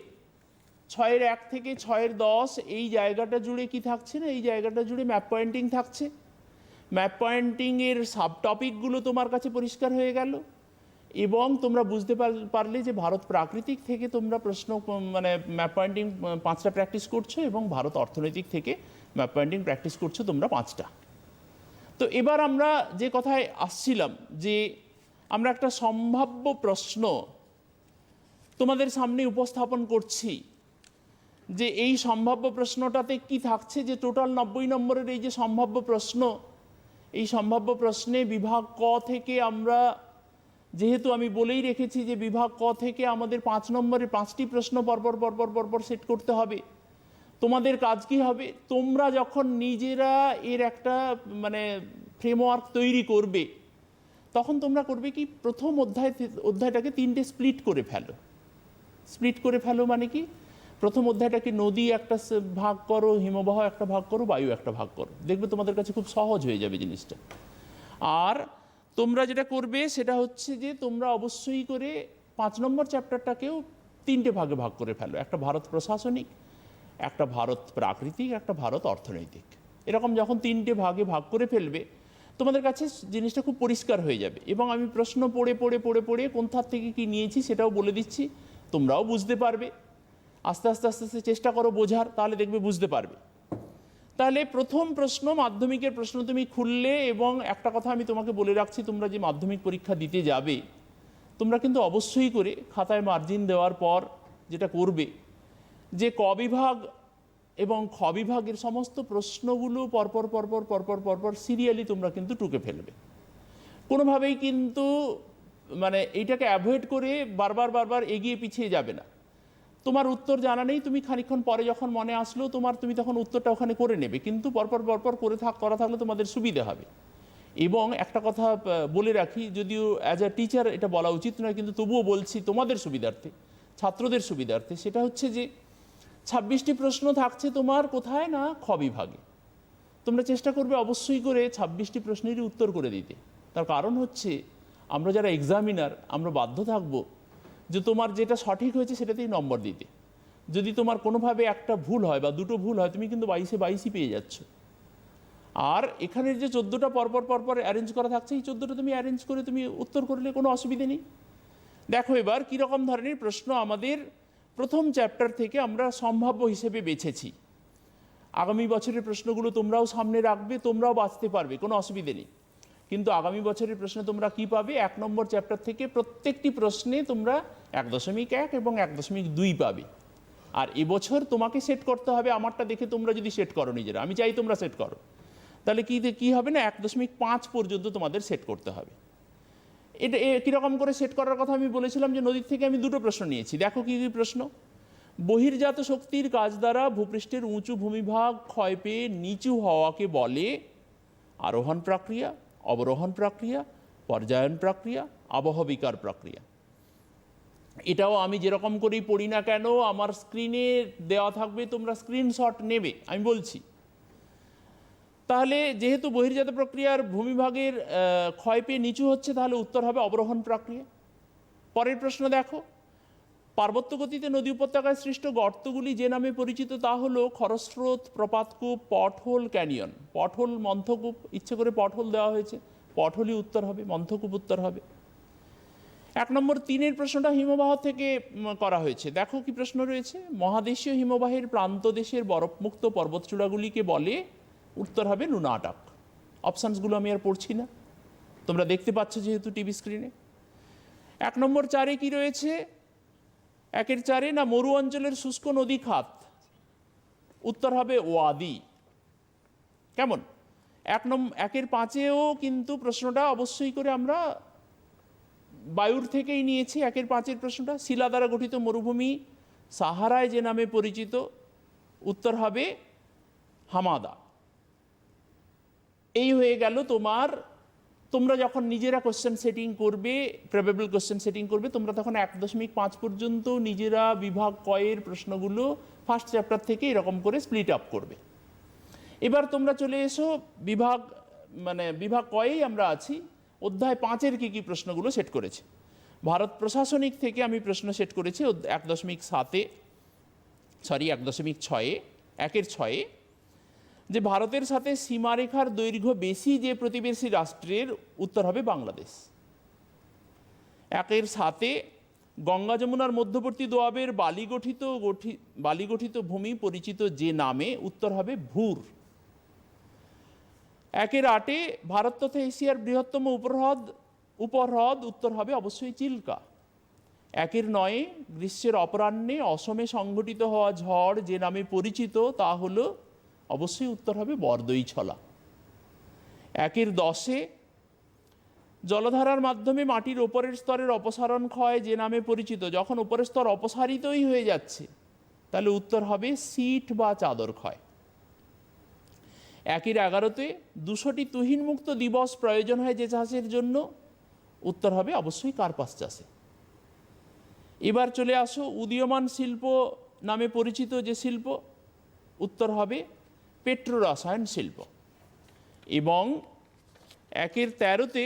6-এর 1 থেকে 6-এর 10 এই জায়গাটা জুড়ে কি থাকছে না, এই জায়গাটা জুড়ে ম্যাপ পয়েন্টিং থাকছে। ম্যাপ পয়েন্টিংয়ের সাব টপিকগুলো তোমার কাছে পরিষ্কার হয়ে গেল এবং তোমরা বুঝতে পারলে যে ভারত প্রাকৃতিক থেকে তোমরা প্রশ্ন মানে ম্যাপ পয়েন্টিং 5টা প্র্যাকটিস করছো এবং ভারত অর্থনৈতিক থেকে ম্যাপ পয়েন্টিং প্র্যাকটিস করছো তোমরা 5টা। তো এবার আমরা যে কথায় আসছিলাম যে আমরা একটা সম্ভাব্য প্রশ্ন তোমাদের সামনে উপস্থাপন করছি, যে এই সম্ভাব্য প্রশ্নটাতে কি থাকছে, যে টোটাল 90 নম্বরের এই যে সম্ভাব্য প্রশ্ন, এই সম্ভাব্য প্রশ্নে বিভাগ ক থেকে আমরা, যেহেতু আমি বলেই রেখেছি যে বিভাগ ক থেকে আমাদের 5 নম্বরের 5টি প্রশ্ন পরপর সেট করতে হবে। তোমাদের কাজ কি হবে, তোমরা যখন নিজেরা এর একটা মানে ফ্রেমওয়ার্ক তৈরি করবে, তখন তোমরা করবে কি, প্রথম অধ্যায়টাকে 3টে স্প্লিট করে ফেলো। স্প্লিট করে ফেলো মানে কি, প্রথম অধ্যায়টাকে নদী একটা ভাগ করো, হিমবাহ একটা ভাগ করো, বায়ু একটা ভাগ করো, দেখবে তোমাদের কাছে খুব সহজ হয়ে যাবে জিনিসটা। আর তোমরা যেটা করবে সেটা হচ্ছে যে তোমরা অবশ্যই করে 5 নম্বর চ্যাপ্টারটাকেও 3টে ভাগে ভাগ করে ফেলো, একটা ভারত প্রশাসনিক, একটা ভারত প্রাকৃতিক, একটা ভারত অর্থনৈতিক। এরকম যখন 3টে ভাগে ভাগ করে ফেলবে তোমাদের কাছে জিনিসটা খুব পরিষ্কার হয়ে যাবে। এবং আমি প্রশ্ন পড়ে কোন ধার থেকে কি নিয়েছি সেটাও বলে দিচ্ছি, তোমরাও বুঝতে পারবে। আস্তে আস্তে চেষ্টা করো বোঝার, তাহলে দেখবে বুঝতে পারবে। তাহলে প্রথম প্রশ্ন, মাধ্যমিকের প্রশ্ন তুমি খুললে, এবং একটা কথা আমি তোমাকে বলে রাখছি, তোমরা যে মাধ্যমিক পরীক্ষা দিতে যাবে তোমরা কিন্তু অবশ্যই করে খাতায় মার্জিন দেওয়ার পর যেটা করবে, যে ক বিভাগ এবং খ বিভাগের সমস্ত প্রশ্নগুলো পরপর সিরিয়ালি তোমরা কিন্তু টুকে ফেলবে। কোনোভাবেই কিন্তু মানে এইটাকে অ্যাভয়েড করে বারবার এগিয়ে পিছিয়ে যাবে না। তোমার উত্তর জানা নেই, তুমি খানিকক্ষণ পরে যখন মনে আসলো তুমি তখন উত্তরটা ওখানে করে নেবে, কিন্তু পরপর করা থাকলে তোমাদের সুবিধা হবে। এবং একটা কথা বলে রাখি, যদিও অ্যাজ আ টিচার এটা বলা উচিত নয়, কিন্তু তবুও বলছি তোমাদের সুবিধার্থে, ছাত্রদের সুবিধার্থে, সেটা হচ্ছে যে 26টি প্রশ্ন থাকছে তোমার কোথায় না, খ বিভাগে। তোমরা চেষ্টা করবে অবশ্যই করে 26টি প্রশ্নেরই উত্তর করে দিতে। তার কারণ হচ্ছে আমরা যারা এক্সামিনার আমরা বাধ্য থাকবো যে তোমার যেটা সঠিক হয়েছে সেটাতেই নম্বর দিতে। যদি তোমার কোনোভাবে একটা ভুল হয় বা দুটো ভুল হয়, তুমি কিন্তু 22-এ 22ই পেয়ে যাচ্ছ। আর এখানের যে 14টা পরপর অ্যারেঞ্জ করা থাকছে, এই 14টা তুমি অ্যারেঞ্জ করে তুমি উত্তর করলে কোনো অসুবিধে নেই। দেখো এবার কীরকম ধরনের প্রশ্ন আমাদের প্রথম চ্যাপ্টার থেকে আমরা সম্ভাব্য হিসেবে বেছেছি। আগামী বছরের প্রশ্নগুলো তোমরাও সামনে রাখবে, তোমরাও বাঁচতে পারবে, কোনো অসুবিধে নেই। কিন্তু আগামী বছরের প্রশ্ন তোমরা কি পাবে, 1 নম্বর চ্যাপ্টার থেকে প্রত্যেকটি প্রশ্নে তোমরা 1.1 এবং 1.2 পাবে। আর এবছর তোমাকে সেট করতে হবে, আমারটা দেখে তোমরা যদি সেট করো নিজেরা, আমি চাই তোমরা সেট করো, তাহলে কি হবে না 1.5 পর্যন্ত তোমাদের সেট করতে হবে। এটা কীরকম করে সেট করার কথা আমি বলেছিলাম যে নদীর থেকে আমি 2টো প্রশ্ন নিয়েছি। দেখো কী কী প্রশ্ন। বহির্জাত শক্তির কাজ দ্বারা ভূপৃষ্ঠের উঁচু ভূমিভাগ ক্ষয় পেয়ে নিচু হওয়াকে বলে আরোহণ প্রক্রিয়া, অবরোহণ প্রক্রিয়া, পর্যায়ন প্রক্রিয়া, আবহবিকার প্রক্রিয়া। এটাও আমি যেরকম করেই পড়ি না কেন, আমার স্ক্রিনে দেওয়া থাকবে, তোমরা স্ক্রিনশট নেবে, আমি বলছি। তাহলে যেহেতু বহির্জাত প্রক্রিয়ার ভূমিভাগের ক্ষয় পেয়ে নিচু হচ্ছে, তাহলে উত্তর হবে অবরোহণ প্রক্রিয়া। পরের প্রশ্ন দেখো, পার্বত্য গতিতে নদী উপত্যকায় সৃষ্ট গর্তগুলি যে নামে পরিচিত তা হলো খরস্রোত, প্রপাতকূপ, পটহোল, ক্যানিয়ন। পটহোল, মন্থকূপ, ইচ্ছে করে পটহোল দেওয়া হয়েছে, পটহোলই উত্তর হবে, মন্থকূপ উত্তর হবে। 1 নম্বর 3 প্রশ্নটা হিমবাহ থেকে করা হয়েছে। দেখো কি প্রশ্ন রয়েছে, মহাদেশীয় হিমবাহের প্রান্ত দেশের বরফমুক্ত পর্বতচূড়াগুলিকে বলে, উত্তর হবে নুনাটাক। অপশানসগুলো আমি আর পড়ছি না, তোমরা দেখতে পাচ্ছ যেহেতু টিভি স্ক্রিনে। 1 নম্বর 4 কি রয়েছে, 1-এর 4 না মরু অঞ্চলের শুষ্ক নদী খাত, উত্তর হবে ওয়াদি। কেমন? 1-এর 5-এও কিন্তু প্রশ্নটা অবশ্যই করে আমরা বায়ুর থেকেই নিয়েছি। 1-এর 5-এর প্রশ্নটা, শিলা দ্বারা গঠিত মরুভূমি সাহারায় যে নামে পরিচিত, উত্তর হবে হামাদা। এই হয়ে গেল তোমরা যখন নিজেরা কোশ্চেন সেটিং করবে, প্রবেবল কোশ্চেন সেটিং করবে, তোমরা তখন 1.5 পর্যন্ত নিজেরা বিভাগ কয়ের প্রশ্নগুলো ফার্স্ট চ্যাপ্টার থেকে এরকম করে স্প্লিট আপ করবে। এবার তোমরা চলে এসো বিভাগ কয়েই আমরা আছি। অধ্যায় 5-এর কী প্রশ্নগুলো সেট করেছে। ভারত প্রশাসনিক থেকে আমি প্রশ্ন সেট করেছি 1.6-এ, 1.6-এ 6 যে ভারতের সাথে সীমারেখার দৈর্ঘ্য বেশি যে প্রতিবেশী রাষ্ট্রের, উত্তর হবে বাংলাদেশ। 1-এর 7-এ গঙ্গা যমুনার মধ্যবর্তী দোয়াবের বালিগঠিত ভূমি পরিচিত যে নামে, উত্তর হবে ভূর। 1-এর 8-এ ভারত তথা এশিয়ার বৃহত্তম উপহ্রদ, উত্তর হবে অবশ্যই চিল্কা। 1-এর 9-এ গ্রীষ্মের অপরাহ্নে অসমে সংঘটিত হওয়া ঝড় যে নামে পরিচিত, তা হলো অবশ্যই উত্তর হবে বরদইছলা। 1-এর 10-এ জলধারার মাধ্যমে মাটির ওপরের স্তরের অপসারণ ক্ষয় যে নামে পরিচিত, যখন ওপরের স্তর অপসারিতই হয়ে যাচ্ছে, তাহলে উত্তর হবে সিট বা চাদর ক্ষয়। 1-এর 11-তে 200টি তুহিনমুক্ত দিবস প্রয়োজন হয় যে চাষের জন্য, উত্তর হবে অবশ্যই কার্পাস চাষে। এবার চলে আসো উদীয়মান শিল্প নামে পরিচিত যে শিল্প, উত্তর হবে পেট্রোরসায়ন শিল্প। এবং 1-এর 13-তে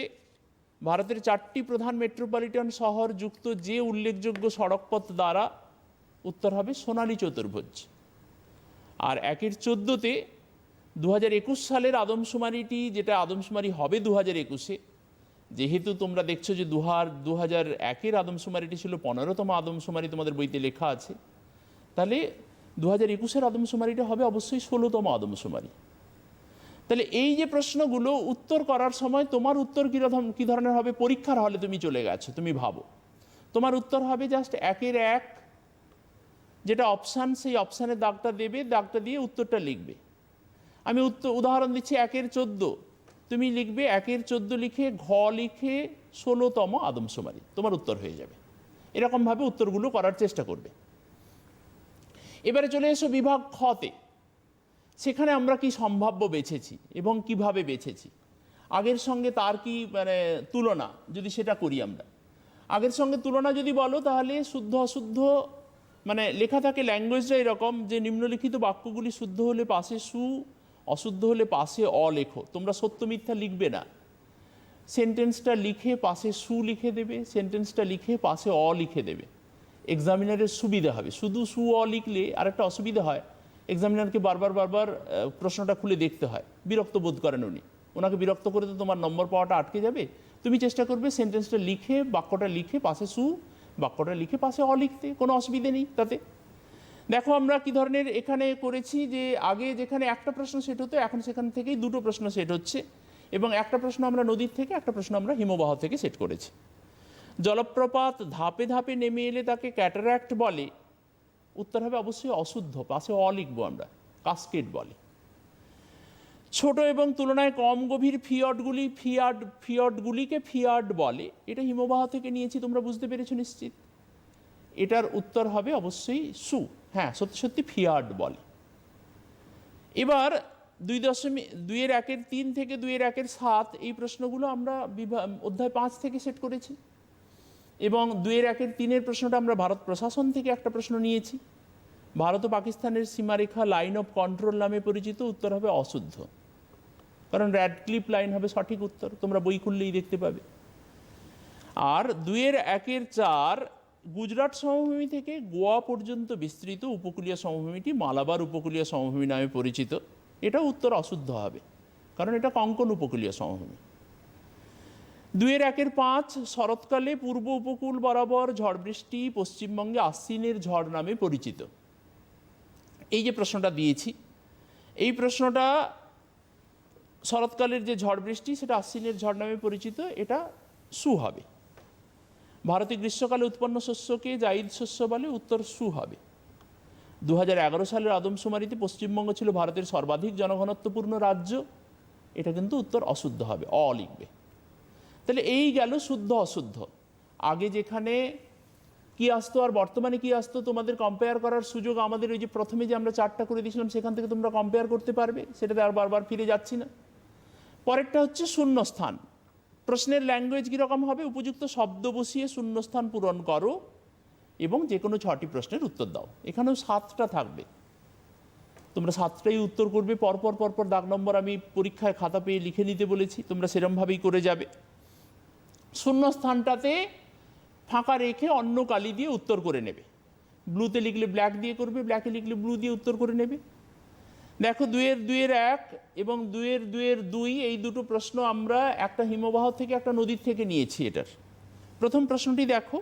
ভারতের 4টি প্রধান মেট্রোপলিটন শহর যুক্ত যে উল্লেখযোগ্য সড়কপথ দ্বারা, উত্তর হবে সোনালী চতুর্ভুজ। আর 1-এর 14-তে 2021 সালের আদমশুমারিটি, যেটা আদমশুমারি হবে 2021-এ, যেহেতু তোমরা দেখছো যে 2001-এর আদমশুমারিটি ছিল 15তম আদমশুমারি, তোমাদের বইতে লেখা আছে, তাহলে 2021-এর আদমশুমারিটা হবে অবশ্যই 16তম আদমশুমারি। তাহলে এই যে প্রশ্নগুলো উত্তর করার সময় তোমার উত্তর কী ধরনের হবে, পরীক্ষার হলে তুমি চলে গেছো, তুমি ভাবো তোমার উত্তর হবে জাস্ট 1-এর 1 যেটা অপশান, সেই অপশানের দাগটা দেবে, দাগটা দিয়ে উত্তরটা লিখবে। আমি উদাহরণ দিচ্ছি, 1-এর 14 তুমি লিখবে, 1-এর 14 লিখে লিখে 16তম আদমশুমারি, তোমার উত্তর হয়ে যাবে। এরকমভাবে উত্তরগুলো করার চেষ্টা করবে। এবারে চলে এসো বিভাগ খতে। সেখানে আমরা কি সম্ভাব্য বেছেছি এবং কিভাবে বেছেছি, আগের সঙ্গে তার কি তুলনা যদি সেটা করি আমরা। আগের সঙ্গে তুলনা যদি বলো, তাহলে শুদ্ধ অশুদ্ধ লেখা থাকে ল্যাঙ্গুয়েজটা এরকম যে নিম্নলিখিত বাক্যগুলি শুদ্ধ হলে পাশে সু, অশুদ্ধ হলে পাশে অ লেখো। তোমরা সত্য মিথ্যা লিখবে না, সেন্টেন্সটা লিখে পাশে সু লিখে দেবে, সেন্টেন্সটা লিখে পাশে অ লিখে দেবে। এক্সামিনারের সুবিধা হবে। শুধু সু অ লিখলে আরেকটা অসুবিধা হয়, এক্সামিনারকে বারবার প্রশ্নটা খুলে দেখতে হয়, বিরক্ত বোধ করেন উনি। ওনাকে বিরক্ত করে তো তোমার নম্বর পাওয়াটা আটকে যাবে। তুমি চেষ্টা করবে সেন্টেন্সটা লিখে, বাক্যটা লিখে পাশে সু, বাক্যটা লিখে পাশে অ লিখতে, কোনো অসুবিধে নেই তাতে। দেখো আমরা কি ধরনের এখানে করেছি, যে আগে যেখানে একটা প্রশ্ন সেট হতো এখন সেখান থেকেই দুটো প্রশ্ন সেট হচ্ছে, এবং একটা প্রশ্ন আমরা নদীর থেকে, একটা প্রশ্ন আমরা হিমবাহ থেকে সেট করেছি। জলপ্রপাত ধাপে ধাপে নেমে এলে তাকে ক্যাটারাক্ট বলে, উত্তর হবে অবশ্যই অশুদ্ধ, পাশে অ লিখবো আমরা, কাস্কেড বলে। ছোট এবং তুলনায় কম গভীর ফিয়র্ডগুলিকে ফিয়ার্ড বলে, এটা হিমবাহ থেকে নিয়েছি, তোমরা বুঝতে পেরেছো নিশ্চিত। এটার উত্তর হবে অবশ্যই সু, হ্যাঁ সত্যি সত্যি ফিয়ার্ড বলে। এবার 2.1-3 থেকে 2.1-7 এই প্রশ্নগুলো আমরা অধ্যায় 5 থেকে সেট করেছি, এবং 2.1-3 প্রশ্নটা আমরা ভারত প্রশাসন থেকে একটা প্রশ্ন নিয়েছি। ভারত ও পাকিস্তানের সীমারেখা লাইন অফ কন্ট্রোল নামে পরিচিত, উত্তর হবে অশুদ্ধ, কারণ র্যাডক্লিফ লাইন হবে সঠিক উত্তর, তোমরা বই খুললেই দেখতে পাবে। আর 2.1-4 গুজরাট সমভূমি থেকে গোয়া পর্যন্ত বিস্তৃত উপকূলীয় সমভূমিটি মালাবার উপকূলীয় সমভূমি নামে পরিচিত, এটা উত্তর অশুদ্ধ হবে, কারণ এটা কঙ্কন উপকূলীয় সমভূমি। 2.1-5 শরৎকালে পূর্ব উপকূল বরাবর ঝড় বৃষ্টি পশ্চিমবঙ্গে আশ্বিনের ঝড় নামে পরিচিত। এই যে প্রশ্নটা দিয়েছি, এই প্রশ্নটা শরৎকালের যে ঝড় বৃষ্টি সেটা আশ্বিনের ঝড় নামে পরিচিত, এটা সু হবে। ভারতে গ্রীষ্মকালে উৎপন্ন শস্যকে জাইদ শস্য বলে, উত্তর সু হবে। 2011 সালের আদমশুমারিতে পশ্চিমবঙ্গ ছিল ভারতের সর্বাধিক জনঘনত্বপূর্ণ রাজ্য, এটা কিন্তু উত্তর অশুদ্ধ হবে, অ লিখবে। তাহলে এই গেল শুদ্ধ অশুদ্ধ। আগে যেখানে কি আসতো আর বর্তমানে কি আসতো তোমাদের কম্পেয়ার করার সুযোগ আমাদের, ওই যে প্রথমে যে আমরা চারটা করে দিয়েছিলাম সেখান থেকে তোমরা কম্পেয়ার করতে পারবে, সেটাতে আর বারবার ফিরে যাচ্ছি না। পরেরটা হচ্ছে শূন্যস্থান। প্রশ্নের ল্যাঙ্গুয়েজ কীরকম হবে, উপযুক্ত শব্দ বসিয়ে শূন্যস্থান পূরণ করো এবং যে কোনো 6টি প্রশ্নের উত্তর দাও। এখানেও 7টা থাকবে, তোমরা 7টাই উত্তর করবে পরপর পরপর, দাগ নম্বর আমি পরীক্ষায় খাতা পেয়ে লিখে নিতে বলেছি, তোমরা সেরমভাবেই করে যাবে। শূন্যস্থানটাতে ফাঁকা রেখে অন্য কালি দিয়ে উত্তর করে নেবে, ব্লুতে লিখলে ব্ল্যাক দিয়ে করবে, ব্ল্যাকে লিখলে ব্লু দিয়ে উত্তর করে নেবে। দেখো 2.1 এবং 2.2 এই দুটো প্রশ্ন আমরা একটা হিমবাহ থেকে একটা নদীর থেকে নিয়েছি। এটার প্রথম প্রশ্নটি দেখো,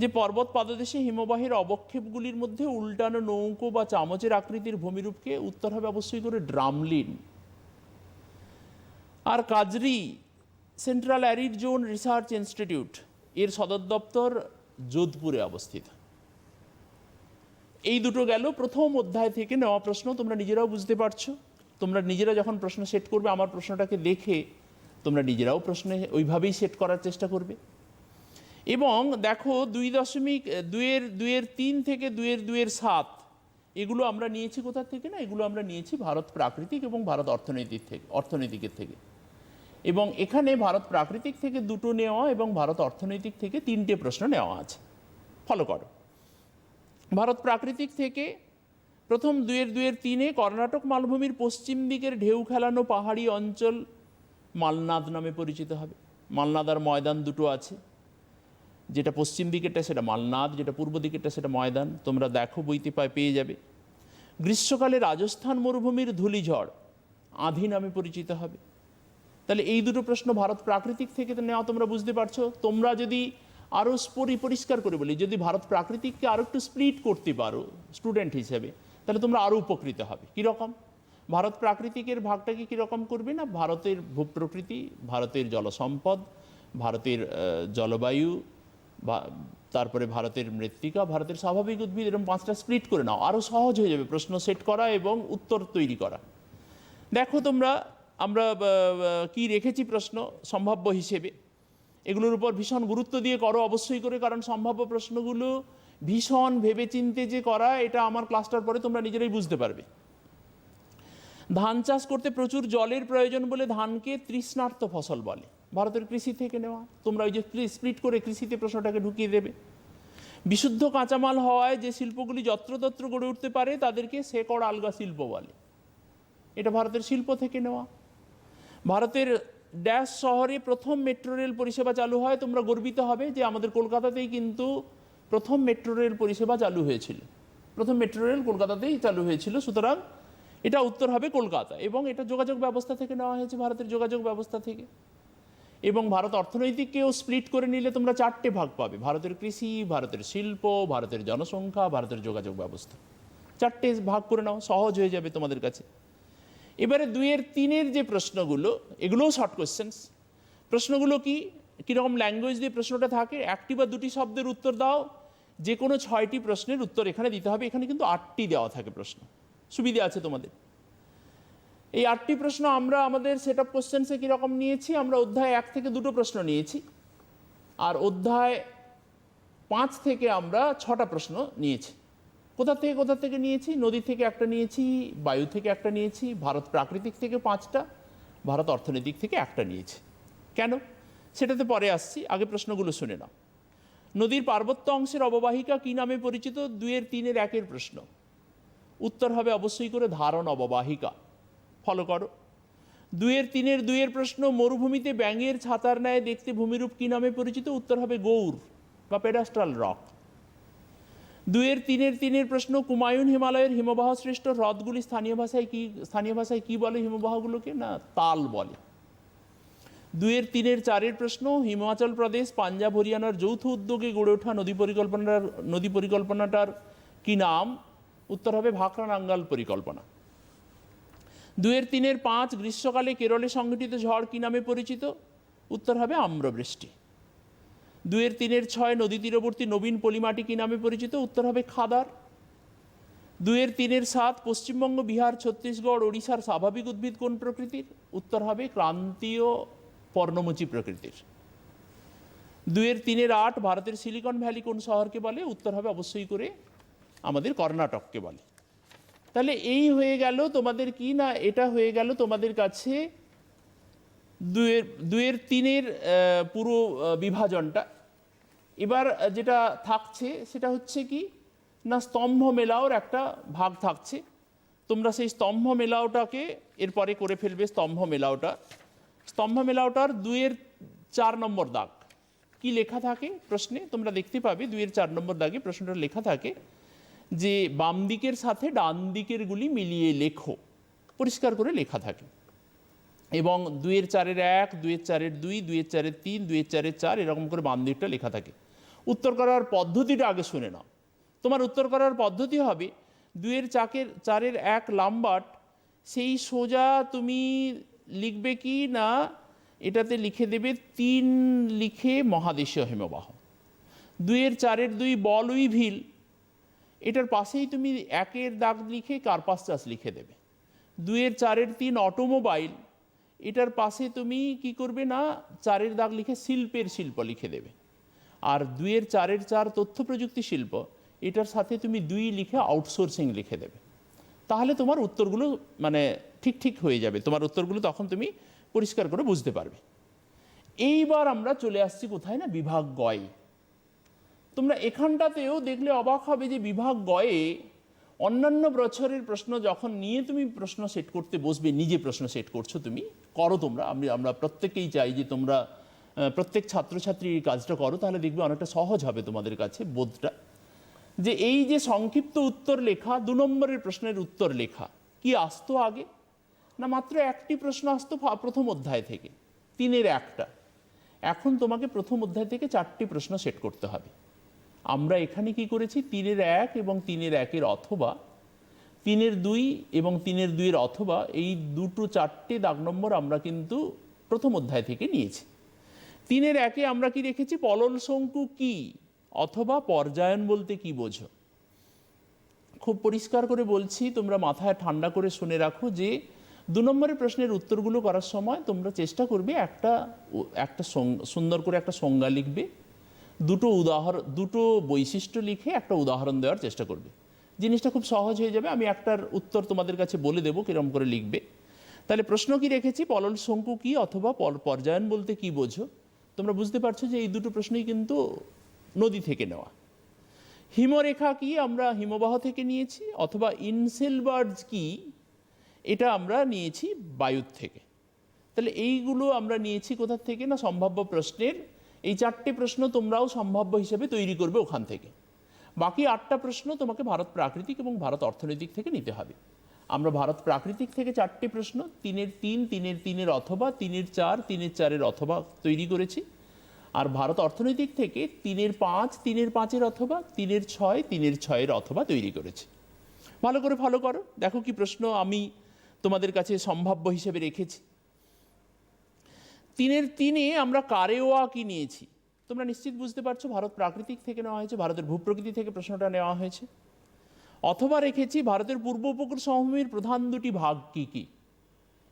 যে পর্বত পাদদেশে হিমবাহের অবক্ষেপগুলির মধ্যে উল্টানো নৌকো বা চামচের আকৃতির ভূমিরূপকে, উত্তর হবে অবশ্যই করে ড্রামলিন। আর কাজরি central arid zone research institute, এর সদর দপ্তর যোধপুরে অবস্থিত। এই দুটো গেল প্রথম অধ্যায় থেকে নেওয়া প্রশ্ন, তোমরা নিজেরাও বুঝতে পারছো। তোমরা নিজেরা যখন প্রশ্ন সেট করবে আমার প্রশ্নটাকে দেখে তোমরা নিজেরাও প্রশ্নে ওইভাবেই সেট করার চেষ্টা করবে। এবং দেখো 2.2-3 থেকে 2.2-7 এগুলো আমরা নিয়েছি কোথা থেকে, না এগুলো আমরা নিয়েছি ভারত প্রাকৃতিক এবং ভারত অর্থনৈতিকের থেকে। এবং এখানে ভারত প্রাকৃতিক থেকে 2টো নেওয়া এবং ভারত অর্থনৈতিক থেকে 3টে প্রশ্ন নেওয়া আছে, ফলো করো। ভারত প্রাকৃতিক থেকে প্রথম 2.2-3 কর্ণাটক মালভূমির পশ্চিম দিকের ঢেউ খেলানো পাহাড়ি অঞ্চল মালনাদ নামে পরিচিত হবে। মালনাদ আর ময়দান দুটো আছে, যেটা পশ্চিম দিকেরটা সেটা মালনাদ, যেটা পূর্ব দিকেরটা সেটা ময়দান, তোমরা দেখো বইতে পেয়ে যাবে। গ্রীষ্মকালে রাজস্থান মরুভূমির ধূলিঝড় আঁধি নামে পরিচিত হবে। তাহলে এই দুটো প্রশ্ন ভারত প্রাকৃতিক থেকে নেওয়া, তোমরা বুঝতে পারছো। তোমরা যদি আরও পরিষ্কার করে বলি, যদি ভারত প্রাকৃতিককে আরও একটু স্প্লিট করতে পারো স্টুডেন্ট হিসেবে, তাহলে তোমরা আরও উপকৃত হবে। কীরকম ভারত প্রাকৃতিকের ভাগটাকে কীরকম করবে, না ভারতের ভূপ্রকৃতি, ভারতের জলসম্পদ, ভারতের জলবায়ু, তারপরে ভারতের মৃত্তিকা, ভারতের স্বাভাবিক উদ্ভিদ, এরকম 5টা স্প্লিট করে নাও, আরও সহজ হয়ে যাবে প্রশ্ন সেট করা এবং উত্তর তৈরি করা। দেখো তোমরা আমরা কি রেখেছি প্রশ্ন সম্ভাব্য হিসেবে, এগুলোর উপর ভীষণ গুরুত্ব দিয়ে করো অবশ্যই করে, কারণ সম্ভাব্য প্রশ্নগুলো ভীষণ ভেবেচিন্তে যে করা, এটা আমার ক্লাসটার পরে তোমরা নিজেরাই বুঝতে পারবে। ধান চাষ করতে প্রচুর জলের প্রয়োজন বলে ধানকে তৃষ্ণার্ত ফসল বলে, ভারতের কৃষি থেকে নেওয়া। তোমরা ওই যে স্প্লিট করে কৃষিতে প্রশ্নটাকে ঢুকিয়ে দেবে। বিশুদ্ধ কাঁচামাল হওয়ায় যে শিল্পগুলি যত্রতত্র গড়ে উঠতে পারে তাদেরকে শেকড় আলগা শিল্প বলে, এটা ভারতের শিল্প থেকে নেওয়া। ভারতের ড্যাশ শহরে প্রথম মেট্রো রেল পরিষেবা চালু হয়, তোমরা গর্বিত হবে যে আমাদের কলকাতাতেই কিন্তু প্রথম মেট্রো রেল পরিষেবা চালু হয়েছিল, প্রথম মেট্রো রেল কলকাতাতেই চালু হয়েছিল, সুতরাং এটা উত্তর হবে কলকাতা। এবং এটা যোগাযোগ ব্যবস্থা থেকে নেওয়া হয়েছে, ভারতের যোগাযোগ ব্যবস্থা থেকে। এবং ভারত অর্থনৈতিককেও স্প্লিট করে নিলে তোমরা 4টে ভাগ পাবে, ভারতের কৃষি, ভারতের শিল্প, ভারতের জনসংখ্যা, ভারতের যোগাযোগ ব্যবস্থা। 4টে ভাগ করে নাও, সহজ হয়ে যাবে তোমাদের কাছে। এবারে 2-এর 3-এর যে প্রশ্নগুলো, এগুলোও শর্ট কোয়েশ্চেন্স। প্রশ্নগুলো কীরকম ল্যাঙ্গুয়েজ দিয়ে প্রশ্নটা থাকে, একটি বা দুটি শব্দের উত্তর দাও, যে কোনো 6টি প্রশ্নের উত্তর এখানে দিতে হবে। এখানে কিন্তু 8টি দেওয়া থাকে প্রশ্ন, সুবিধা আছে তোমাদের। এই 8টি প্রশ্ন আমরা আমাদের সেট অফ কোশ্চেন্সে কীরকম নিয়েছি, আমরা অধ্যায় 1 থেকে 2টো প্রশ্ন নিয়েছি, আর অধ্যায় 5 থেকে আমরা 6টা প্রশ্ন নিয়েছি। কোথা থেকে নিয়েছি? নদী থেকে একটা নিয়েছি, বায়ু থেকে একটা নিয়েছি, ভারত প্রাকৃতিক থেকে 5টা, ভারত অর্থনৈতিক থেকে একটা নিয়েছি। কেন সেটাতে পরে আসছি, আগে প্রশ্নগুলো শুনে নাও। নদীর পার্বত্য অংশের অববাহিকা কী নামে পরিচিত? 2-এর 3-এর 1-এর প্রশ্ন। উত্তর হবে অবশ্যই করে ধারণ অববাহিকা। ফলো করো। 2-এর 3-এর 2-এর প্রশ্ন, মরুভূমিতে ব্যাঙের ছাতার ন্যায় দেখতে ভূমিরূপ কী নামে পরিচিত? উত্তর হবে গৌর বা পেডাস্ট্রাল রক। 2-এর 3-এর 3-এর প্রশ্ন, কুমায়ুন হিমালয়ের হিমবাহ সৃষ্ট হ্রদগুলি স্থানীয় ভাষায় কি বলে হিমবাহগুলোকে? না, তাল বলে। 2-এর 3-এর 4-এর প্রশ্ন, হিমাচল প্রদেশ, পাঞ্জাব, হরিয়ানার যৌথ উদ্যোগে গড়ে ওঠা নদী পরিকল্পনাটার কি নাম? উত্তর হবে ভাকরা নাঙ্গাল পরিকল্পনা। 2-এর 3-এর 5, গ্রীষ্মকালে কেরলে সংঘটিত ঝড় কি নামে পরিচিত? উত্তর হবে আম্রবৃষ্টি। 2-এর 3-এর 6, নদী তীরবর্তী নবীন পলিমাটি কি নামে পরিচিত? উত্তর হবে খাদার। 2-এর 3-এর 7, পশ্চিমবঙ্গ, বিহার, ছত্তিশগড়, ওড়িশার স্বাভাবিক উদ্ভিদ কোন প্রকৃতির? উত্তর হবে ক্রান্তীয় পর্ণমোচী প্রকৃতির। 2-এর 3-এর 8, ভারতের সিলিকন ভ্যালি কোন শহরকে বলে? উত্তর হবে অবশ্যই করে আমাদের কর্ণাটককে বলে। তাহলে এই হয়ে গেল তোমাদের কি না, এটা হয়ে গেল তোমাদের কাছে 2-এর 3-এর পুরো বিভাজনটা। এবার যেটা থাকছে সেটা হচ্ছে কি না, স্তম্ভ মেলাওর একটা ভাগ থাকছে। তোমরা সেই স্তম্ভ মেলাওটাকে এরপরে করে ফেলবে। স্তম্ভ মেলাওটার 2-এর 4 নম্বর দাগ কি লেখা থাকে প্রশ্নে? তোমরা দেখতে পাবে 2-এর 4 নম্বর দাগে প্রশ্নটা লেখা থাকে যে বাম দিকের সাথে ডান দিকের গুলি মিলিয়ে লেখো, পরিষ্কার করে লেখা থাকে। এবং 2-এর 4-এর 1, 2-এর 4-এর 2, 2-এর 4-এর 3, 2-এর 4-এর 4 এরকম করে বাম দিকটা লেখা থাকে। উত্তর করার পদ্ধতিটা আগে শুনে নাও। তোমার উত্তর করার পদ্ধতি হবে 2-এর 4-এর 1 লাম্বাট, সেই সোজা তুমি লিখবে কি না, এটাতে লিখে দেবে 3 লিখে মহাদেশীয় হিমবাহ। 2-এর 4-এর 2 বলউইভিল, এটার পাশেই তুমি 1-এর দাগ লিখে কার্পাসচাস লিখে দেবে। 2-এর 4-এর 3 অটোমোবাইল, এটার পাশে তুমি কি করবে না, 4-এর দাগ লিখে শিল্পের শিল্প লিখে দেবে। আর 2-এর 4-এর 4 তথ্য প্রযুক্তি শিল্প, এটার সাথে তুমি 2 লিখে আউটসোর্সিং লিখে দেবে। তাহলে তোমার উত্তরগুলো মানে ঠিক হয়ে যাবে। তোমার উত্তরগুলো তখন তুমি পরিষ্কার করে বুঝতে পারবে। এইবার আমরা চলে আসছি কোথায় না, বিভাগ গয়ে। তোমরা এখানটাতেও দেখলে অবাক হবে যে বিভাগ গয়ে অন্যান্য বছরের প্রশ্ন যখন নিয়ে তুমি প্রশ্ন সেট করতে বসবে, নিজে প্রশ্ন সেট করছো, তুমি করো, আমরা প্রত্যেকেই চাই যে তোমরা প্রত্যেক ছাত্রছাত্রী এই কাজটা করো, তাহলে দেখবে অনেকটা সহজ হবে তোমাদের কাছে বোধটা। যে এই যে সংক্ষিপ্ত উত্তর লেখা, 2 নম্বরের প্রশ্নের উত্তর লেখা, কি আসতো আগে না? মাত্র একটি প্রশ্ন আসতো প্রথম অধ্যায় থেকে, 3-এর 1টা। এখন তোমাকে প্রথম অধ্যায় থেকে 4টি প্রশ্ন সেট করতে হবে। আমরা এখানে কি করেছি, 3-এর 1 এবং 3-এর 1-এর অথবা 3-এর 2 এবং 3-এর 2-এর অথবা, এই 2-4টে দাগ নম্বর আমরা কিন্তু প্রথম অধ্যায় থেকে নিয়েছি। 3-এর 1-এ আমরা কি রেখেছি, পলল শঙ্কু কি অথবা পর্যায়ন বলতে কি বোঝো? খুব পরিষ্কার করে বলছি, তোমরা মাথায় ঠান্ডা করে শুনে রাখো যে 2 নম্বরের প্রশ্নের উত্তরগুলো করার সময় তোমরা চেষ্টা করবে একটা সুন্দর করে একটা সংজ্ঞা লিখবে, দুটো বৈশিষ্ট্য লিখে একটা উদাহরণ দেওয়ার চেষ্টা করবে। জিনিসটা খুব সহজ হয়ে যাবে। আমি একটার উত্তর তোমাদের কাছে বলে দেবো কিরম করে লিখবে। তাহলে প্রশ্ন কি রেখেছি, পলল শঙ্কু কি অথবা পর্যায়ন বলতে কি বোঝো? তোমরা বুঝতে পারছো যে এই দুটো প্রশ্নই কিন্তু নদী থেকে নেওয়া। হিমরেখা কি আমরা হিমবাহ থেকে নিয়েছি, অথবা ইনসেলবার্ডস কি, এটা আমরা নিয়েছি বায়ুর থেকে। তাহলে এইগুলো আমরা নিয়েছি কোথা থেকে না, সম্ভাব্য প্রশ্নের এই 4টে প্রশ্ন তোমরাও সম্ভাব্য হিসেবে তৈরি করবে ওখান থেকে। বাকি 8টা প্রশ্ন তোমাকে ভারত প্রাকৃতিক এবং ভারত অর্থনৈতিক থেকে নিতে হবে। আমরা ভারত প্রাকৃতিক থেকে 4টে প্রশ্ন, 3-এর 3, 3-এর 3-এর অথবা, 3-এর 4, 3-এর 4-এর অথবা তৈরি করেছি। আর ভারত অর্থনৈতিক থেকে 3-এর 5, 3-এর 5-এর অথবা, 3-এর 6, 3-এর 6-এর অথবা তৈরি করেছি। ভালো করে ফলো করো, দেখো কি প্রশ্ন আমি তোমাদের কাছে সম্ভাব্য হিসেবে রেখেছি। 3-3 আমরা কারেওয়া কি নিয়েছি, তোমরা নিশ্চিত বুঝতে পারছো ভারত প্রাকৃতিক থেকে নেওয়া হয়েছে, ভারতের ভূপ্রকৃতি থেকে প্রশ্নটা নেওয়া হয়েছে। অথবা রেখেছি ভারতের পূর্ব উপকূল সমভূমির প্রধান দুটি ভাগ কি কি।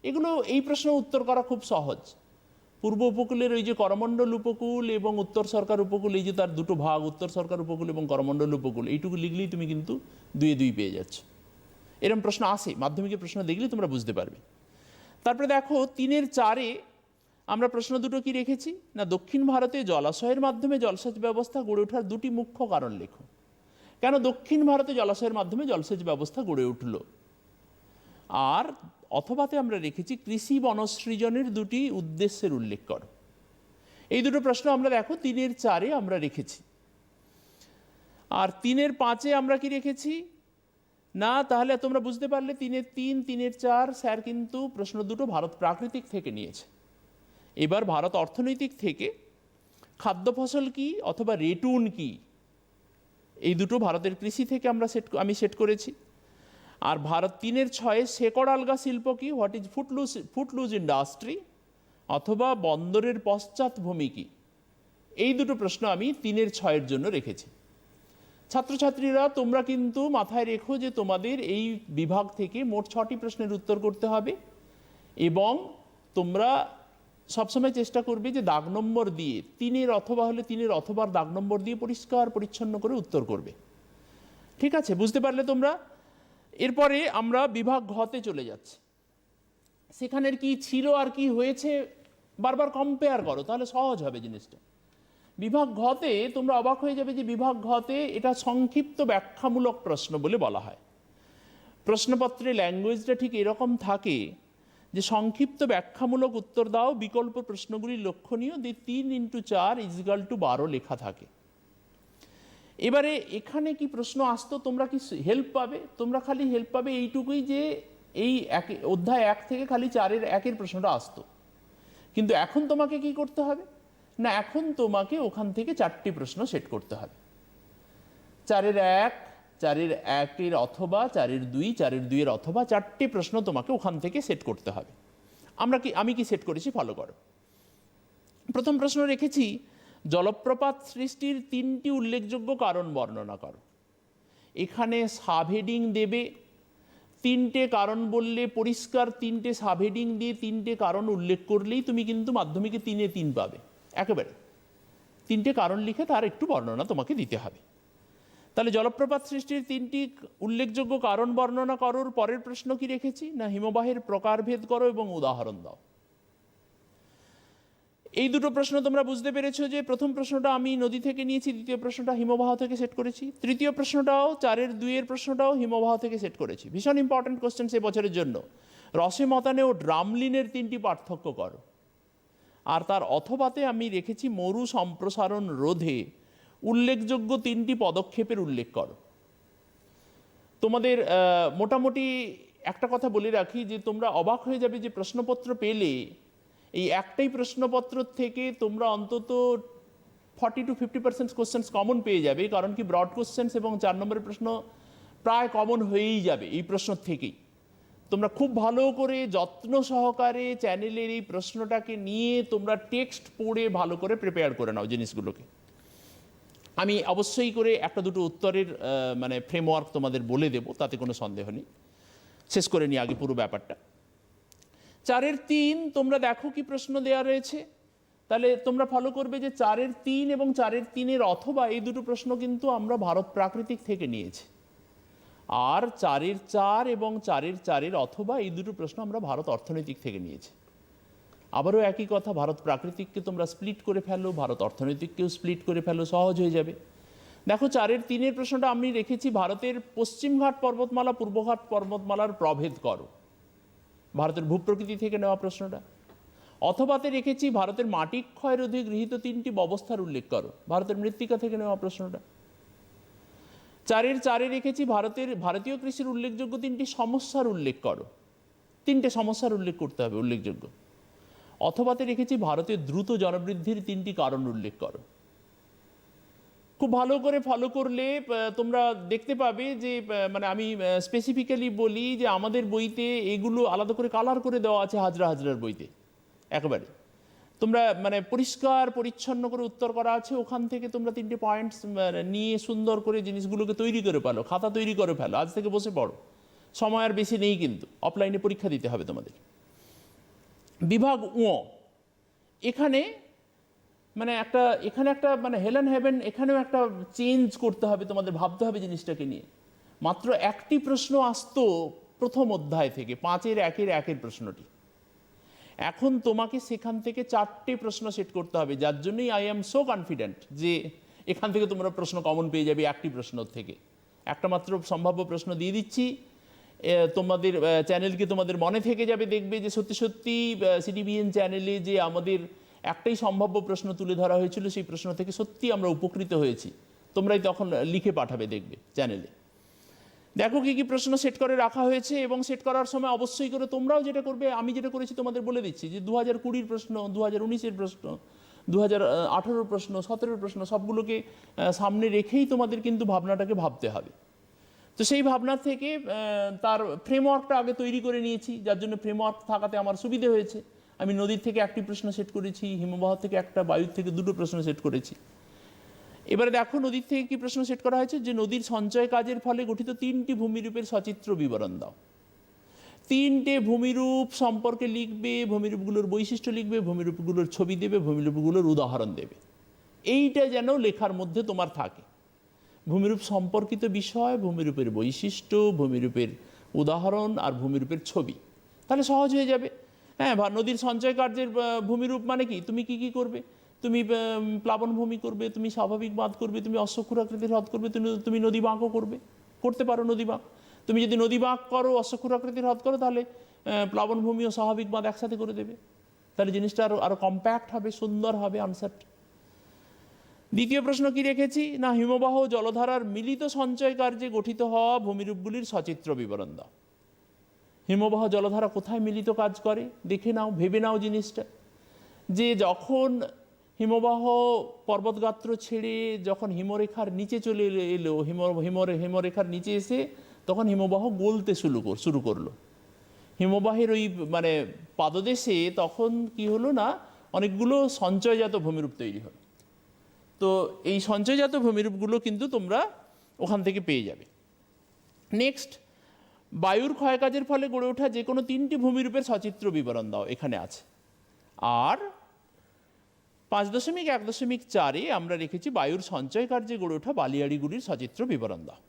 এগুলো এই প্রশ্ন উত্তর করা খুব সহজ। পূর্ব উপকূলের ওই যে করমণ্ডল উপকূল এবং উত্তর সরকার উপকূল, এই যে তার দুটো ভাগ, উত্তর সরকার উপকূল এবং করমণ্ডল উপকূল, এইটুকু লিখলেই তুমি কিন্তু 2-2 পেয়ে যাচ্ছ। এরকম প্রশ্ন আসে, মাধ্যমিকের প্রশ্ন দেখলে তোমরা বুঝতে পারবে। তারপরে দেখো 3-4 আমরা প্রশ্ন দুটো কি রেখেছি না, দক্ষিণ ভারতে জলাশয়ের মাধ্যমে জলসেচ ব্যবস্থা গড়ে ওঠার দুটি মুখ্য কারণ লেখো। কেন দক্ষিণ ভারতে জলাশয়ের মাধ্যমে জলসেচ ব্যবস্থা গড়ে উঠল। আর অথবাতে আমরা রেখেছি কৃষি বনসৃজনের দুটি উদ্দেশ্যের উল্লেখ করো। এই দুটো প্রশ্ন আমরা দেখো 3-4 আমরা রেখেছি। আর 3-5 আমরা কি রেখেছি না, তাহলে তোমরা বুঝতে পারলে 3-3, 3-4 স্যার কিন্তু প্রশ্ন দুটো ভারত প্রাকৃতিক থেকে নিয়েছে। এবার ভারত অর্থনৈতিক থেকে খাদ্য ফসল কি অথবা রেটুন কি, এই দুটো ভারতের কৃষি থেকে আমি সেট করেছি। আর ভারত 3-6 শেকড় আলগা শিল্প কি, হোয়াট ইজ ফুটলুজ ইন্ডাস্ট্রি, অথবা বন্দরের পশ্চাৎভূমি কি, এই দুটো প্রশ্ন আমি 3-6 জন্য রেখেছি। ছাত্রছাত্রীরা তোমরা কিন্তু মাথায় রেখো যে তোমাদের এই বিভাগ থেকে মোট 6টি প্রশ্নের উত্তর করতে হবে এবং তোমরা সবসময় চেষ্টা করবে যে দাগ নম্বর দিয়ে 3 অথবা হলে 3 অথবা দাগ নম্বর দিয়ে পরিষ্কার পরিচ্ছন্ন করে উত্তর করবে। ঠিক আছে, বুঝতে পারলে তোমরা? এরপরে আমরা বিভাগ ঘতে চলে যাচ্ছি। সেখানের কি ছিল আর কি হয়েছে বারবার কম্পেয়ার করো, তাহলে সহজ হবে জিনিসটা। বিভাগ ঘতে তোমরা অবাক হয়ে যাবে যে বিভাগ ঘতে এটা সংক্ষিপ্ত ব্যাখ্যামূলক প্রশ্ন বলে বলা হয়। প্রশ্নপত্রে ল্যাঙ্গুয়েজটা ঠিক এরকম থাকে যে সংক্ষিপ্ত ব্যাখ্যামূলক উত্তর দাও, বিকল্প প্রশ্নগুলি লক্ষণীয়, দিয়ে 3x4 = 12 লেখা থাকে। এবারে এখানে কি প্রশ্ন আসতো, তোমরা কি হেল্প পাবে? তোমরা খালি হেল্প পাবে এইটুকুই যে এই অধ্যায় 1 থেকে খালি 4-1 প্রশ্নটা আসতো। কিন্তু এখন তোমাকে কি করতে হবে না, এখন তোমাকে ওখান থেকে 4টি প্রশ্ন সেট করতে হবে। 4-1, 4-1 অথবা 4-2, 4-2 অথবা 4টি প্রশ্ন তোমাকে ওখান থেকে সেট করতে হবে। আমি কি সেট করেছি ফলো করো। প্রথম প্রশ্ন রেখেছি জলপ্রপাত সৃষ্টির 3টি উল্লেখযোগ্য কারণ বর্ণনা করো। এখানে সাবহেডিং দেবে, 3টে কারণ বললে পরিষ্কার 3টে সাবহেডিং দিয়ে 3টে কারণ উল্লেখ করলেই তুমি কিন্তু মাধ্যমিকে 3-3 পাবে। একেবারে 3টে কারণ লিখে তার একটু বর্ণনা তোমাকে দিতে হবে। তাহলে জলপ্রপাত সৃষ্টির 3টি উল্লেখযোগ্য কারণ বর্ণনা করোর পরের প্রশ্ন কি রেখেছি না, হিমবাহের প্রকারভেদ করো এবং উদাহরণ দাও। এই দুটো প্রশ্ন তোমরা বুঝতে পেরেছো যে প্রথম প্রশ্নটা আমি নদী থেকে নিয়েছি, দ্বিতীয় প্রশ্নটা হিমবাহ থেকে সেট করেছি, তৃতীয় প্রশ্নটাও 4-2 প্রশ্নটাও হিমবাহ থেকে সেট করেছি। ভীষণ ইম্পর্টেন্ট কোশ্চেন সে বছরের জন্য। রসে মতানে ও ড্রামলিনের 3টি পার্থক্য করো। আর তার অথবাতে আমি রেখেছি মরু সম্প্রসারণ রোধে উল্লেখযোগ্য 3টি পদক্ষেপের উল্লেখ করো। তোমাদের মোটামুটি একটা কথা বলে রাখি যে তোমরা অবাক হয়ে যাবে যে প্রশ্নপত্র পেলে এই একটাই প্রশ্নপত্র থেকে তোমরা অন্তত 40-50% কোশ্চেন্স কমন পেয়ে যাবে। কারণ কি ব্রড কোশ্চেন্স এবং 4 নম্বরের প্রশ্ন প্রায় কমন হয়েই যাবে এই প্রশ্ন থেকেই। তোমরা খুব ভালো করে যত্ন সহকারে চ্যানেলের এই প্রশ্নটাকে নিয়ে তোমরা টেক্সট পড়ে ভালো করে প্রিপেয়ার করে নাও জিনিসগুলোকে। আমি অবশ্যই করে 1-2 উত্তরের মানে ফ্রেমওয়ার্ক তোমাদের বলে দেব, তাতে কোনো সন্দেহ নেই। শেষ করে নিই আগে পুরো ব্যাপারটা। 4-3 তোমরা দেখো কি প্রশ্ন দেওয়া রয়েছে, তাহলে তোমরা ফলো করবে যে 4-3 এবং 4-3 অথবা এই দুটো প্রশ্ন কিন্তু আমরা ভারত প্রাকৃতিক থেকে নিয়েছি। আর 4-4 এবং 4-4 অথবা এই দুটো প্রশ্ন আমরা ভারত অর্থনৈতিক থেকে নিয়েছি। আবারও একই কথা, ভারত প্রাকৃতিককে তোমরা স্প্লিট করে ফেলো, ভারত অর্থনৈতিককেও স্প্লিট করে ফেলো, সহজ হয়ে যাবে। দেখো 4-3 প্রশ্নটা আমি রেখেছি ভারতের পশ্চিমঘাট পর্বতমালা পূর্বঘাট পর্বতমালার প্রভেদ করো। ভারতের ভূপ্রকৃতি থেকে নেওয়া প্রশ্নটা। অথবাতে রেখেছি ভারতের মাটি ক্ষয় রোধে গৃহীত 3টি ব্যবস্থার উল্লেখ করো। ভারতের মৃত্তিকা থেকে নেওয়া প্রশ্নটা। 4-4 রেখেছি ভারতীয় কৃষির উল্লেখযোগ্য 3টি সমস্যার উল্লেখ করো। 3টে সমস্যার উল্লেখ করতে হবে উল্লেখযোগ্য। অথবাতে রেখেছি ভারতের দ্রুত জনবৃদ্ধির 3টি কারণ উল্লেখ করো। খুব ভালো করে ফলো করলে তোমরা দেখতে পাবে যে মানে আমি স্পেসিফিক্যালি বলি যে আমাদের বইতে এগুলো আলাদা করে কালার করে দেওয়া আছে হাজরা হাজরার বইতে একেবারে। তোমরা মানে পরিষ্কার পরিচ্ছন্ন করে উত্তর করা আছে, ওখান থেকে তোমরা 3টে পয়েন্টস নিয়ে সুন্দর করে জিনিসগুলোকে তৈরি করে ফেলো, খাতা তৈরি করে ফেলো, আজ থেকে বসে পড়ো। সময় আর বেশি নেই, কিন্তু অফলাইনে পরীক্ষা দিতে হবে তোমাদের। বিভাগ ও, এখানে মানে একটা মানে হেলেন হেভেন, এখানেও একটা চেঞ্জ করতে হবে তোমাদের, ভাবতে হবে জিনিসটাকে নিয়ে। মাত্র একটি প্রশ্ন আসতো প্রথম অধ্যায় থেকে, 5-এর 1-এর প্রশ্নটি। এখন তোমাকে সেখান থেকে 4টে প্রশ্ন সেট করতে হবে, যার জন্যই আই এম সো কনফিডেন্ট যে এখান থেকে তোমরা প্রশ্ন কমন পেয়ে যাবে একটি প্রশ্ন থেকে। একটা মাত্র সম্ভাব্য প্রশ্ন দিয়ে দিচ্ছি, তোমাদের চ্যানেলকে তোমাদের মনে থেকে যাবে, দেখবে যে সত্যি সত্যি সিটিভিএন চ্যানেলে যে আমাদের একটাই সম্ভাব্য প্রশ্ন তুলে ধরা হয়েছিল, সেই প্রশ্ন থেকে সত্যি আমরা উপকৃত হয়েছি। তোমরাই তখন লিখে পাঠাবে, দেখবে চ্যানেলে। দেখো কি কি প্রশ্ন সেট করে রাখা হয়েছে, এবং সেট করার সময় অবশ্যই করে তোমরাও যেটা করবে, আমি যেটা করেছি তোমাদের বলে দিচ্ছি, যে 2020-র প্রশ্ন, 2019-এর প্রশ্ন, 2018-র প্রশ্ন, 17-র প্রশ্ন, সবগুলোকে সামনে রেখেই তোমাদের কিন্তু ভাবনাটাকে ভাবতে হবে। তো সেই ভাবনা থেকে তার ফ্রেমওয়ার্কটা আগে তৈরি করে নিয়েছি, যার জন্য ফ্রেমওয়ার্ক থাকাতে আমার সুবিধে হয়েছে। আমি নদীর থেকে একটি প্রশ্ন সেট করেছি, হিমবাহ থেকে একটা, বায়ুর থেকে 2টো প্রশ্ন সেট করেছি। এবারে দেখো নদীর থেকে কি প্রশ্ন সেট করা হয়েছে, যে নদীর সঞ্চয় কাজের ফলে গঠিত 3টি ভূমিরূপের সচিত্র বিবরণ দাও। 3টে ভূমিরূপ সম্পর্কে লিখবে, ভূমিরূপগুলোর বৈশিষ্ট্য লিখবে, ভূমিরূপগুলোর ছবি দেবে, ভূমিরূপগুলোর উদাহরণ দেবে। এইটা যেন লেখার মধ্যে তোমার থাকে। ভূমিরূপ সম্পর্কিত বিষয়, ভূমিরূপের বৈশিষ্ট্য, ভূমিরূপের উদাহরণ আর ভূমিরূপের ছবি, তাহলে সহজ হয়ে যাবে। হ্যাঁ, নদীর সঞ্চয় কার্যের ভূমিরূপ মানে কি, তুমি কি কি করবে, তুমি প্লাবনভূমি করবে, তুমি স্বাভাবিক বাঁধ করবে, তুমি অশ্বক্ষুরাকৃতির হ্রদ করবে, তুমি নদী বাঁকও করতে পারো নদী বাঁক। তুমি যদি নদী বাঁক করো, অশ্বক্ষুরাকৃতির হ্রদ করো, তাহলে প্লাবনভূমি ও স্বাভাবিক বাঁধ একসাথে করে দেবে। তাহলে জিনিসটা আরো কম্প্যাক্ট হবে, সুন্দর হবে আনসারটা। দ্বিতীয় প্রশ্ন কি রেখেছি না, হিমবাহ জলধারার মিলিত সঞ্চয় কার্যে গঠিত হওয়া ভূমিরূপগুলির সচিত্র বিবরণ দাও। হিমবাহ জলধারা কোথায় মিলিত কাজ করে দেখে নাও, ভেবে নাও জিনিসটা, যে যখন হিমবাহ পর্বতগাত্র ছেড়ে যখন হিমরেখার নিচে চলে এলো, হিমরেখার নিচে এসে তখন হিমবাহ গলতে শুরু করলো। হিমবাহের ওই মানে পাদদেশে তখন কি হলো না, অনেকগুলো সঞ্চয়জাত ভূমিরূপ তৈরি হলো। তো এই সঞ্চয়জাত ভূমিরূপগুলো কিন্তু তোমরা ওখান থেকে পেয়ে যাবে। নেক্সট, বায়ুর ক্ষয়কাজের ফলে গড়ে ওঠা যে কোনো 3টি ভূমিরূপের সচিত্র বিবরণ দাও, এখানে আছে। আর 5.1.4-এ আমরা রেখেছি বায়ুর সঞ্চয় কার্যে গড়ে ওঠা বালিয়াড়িগুলির সচিত্র বিবরণ দাও।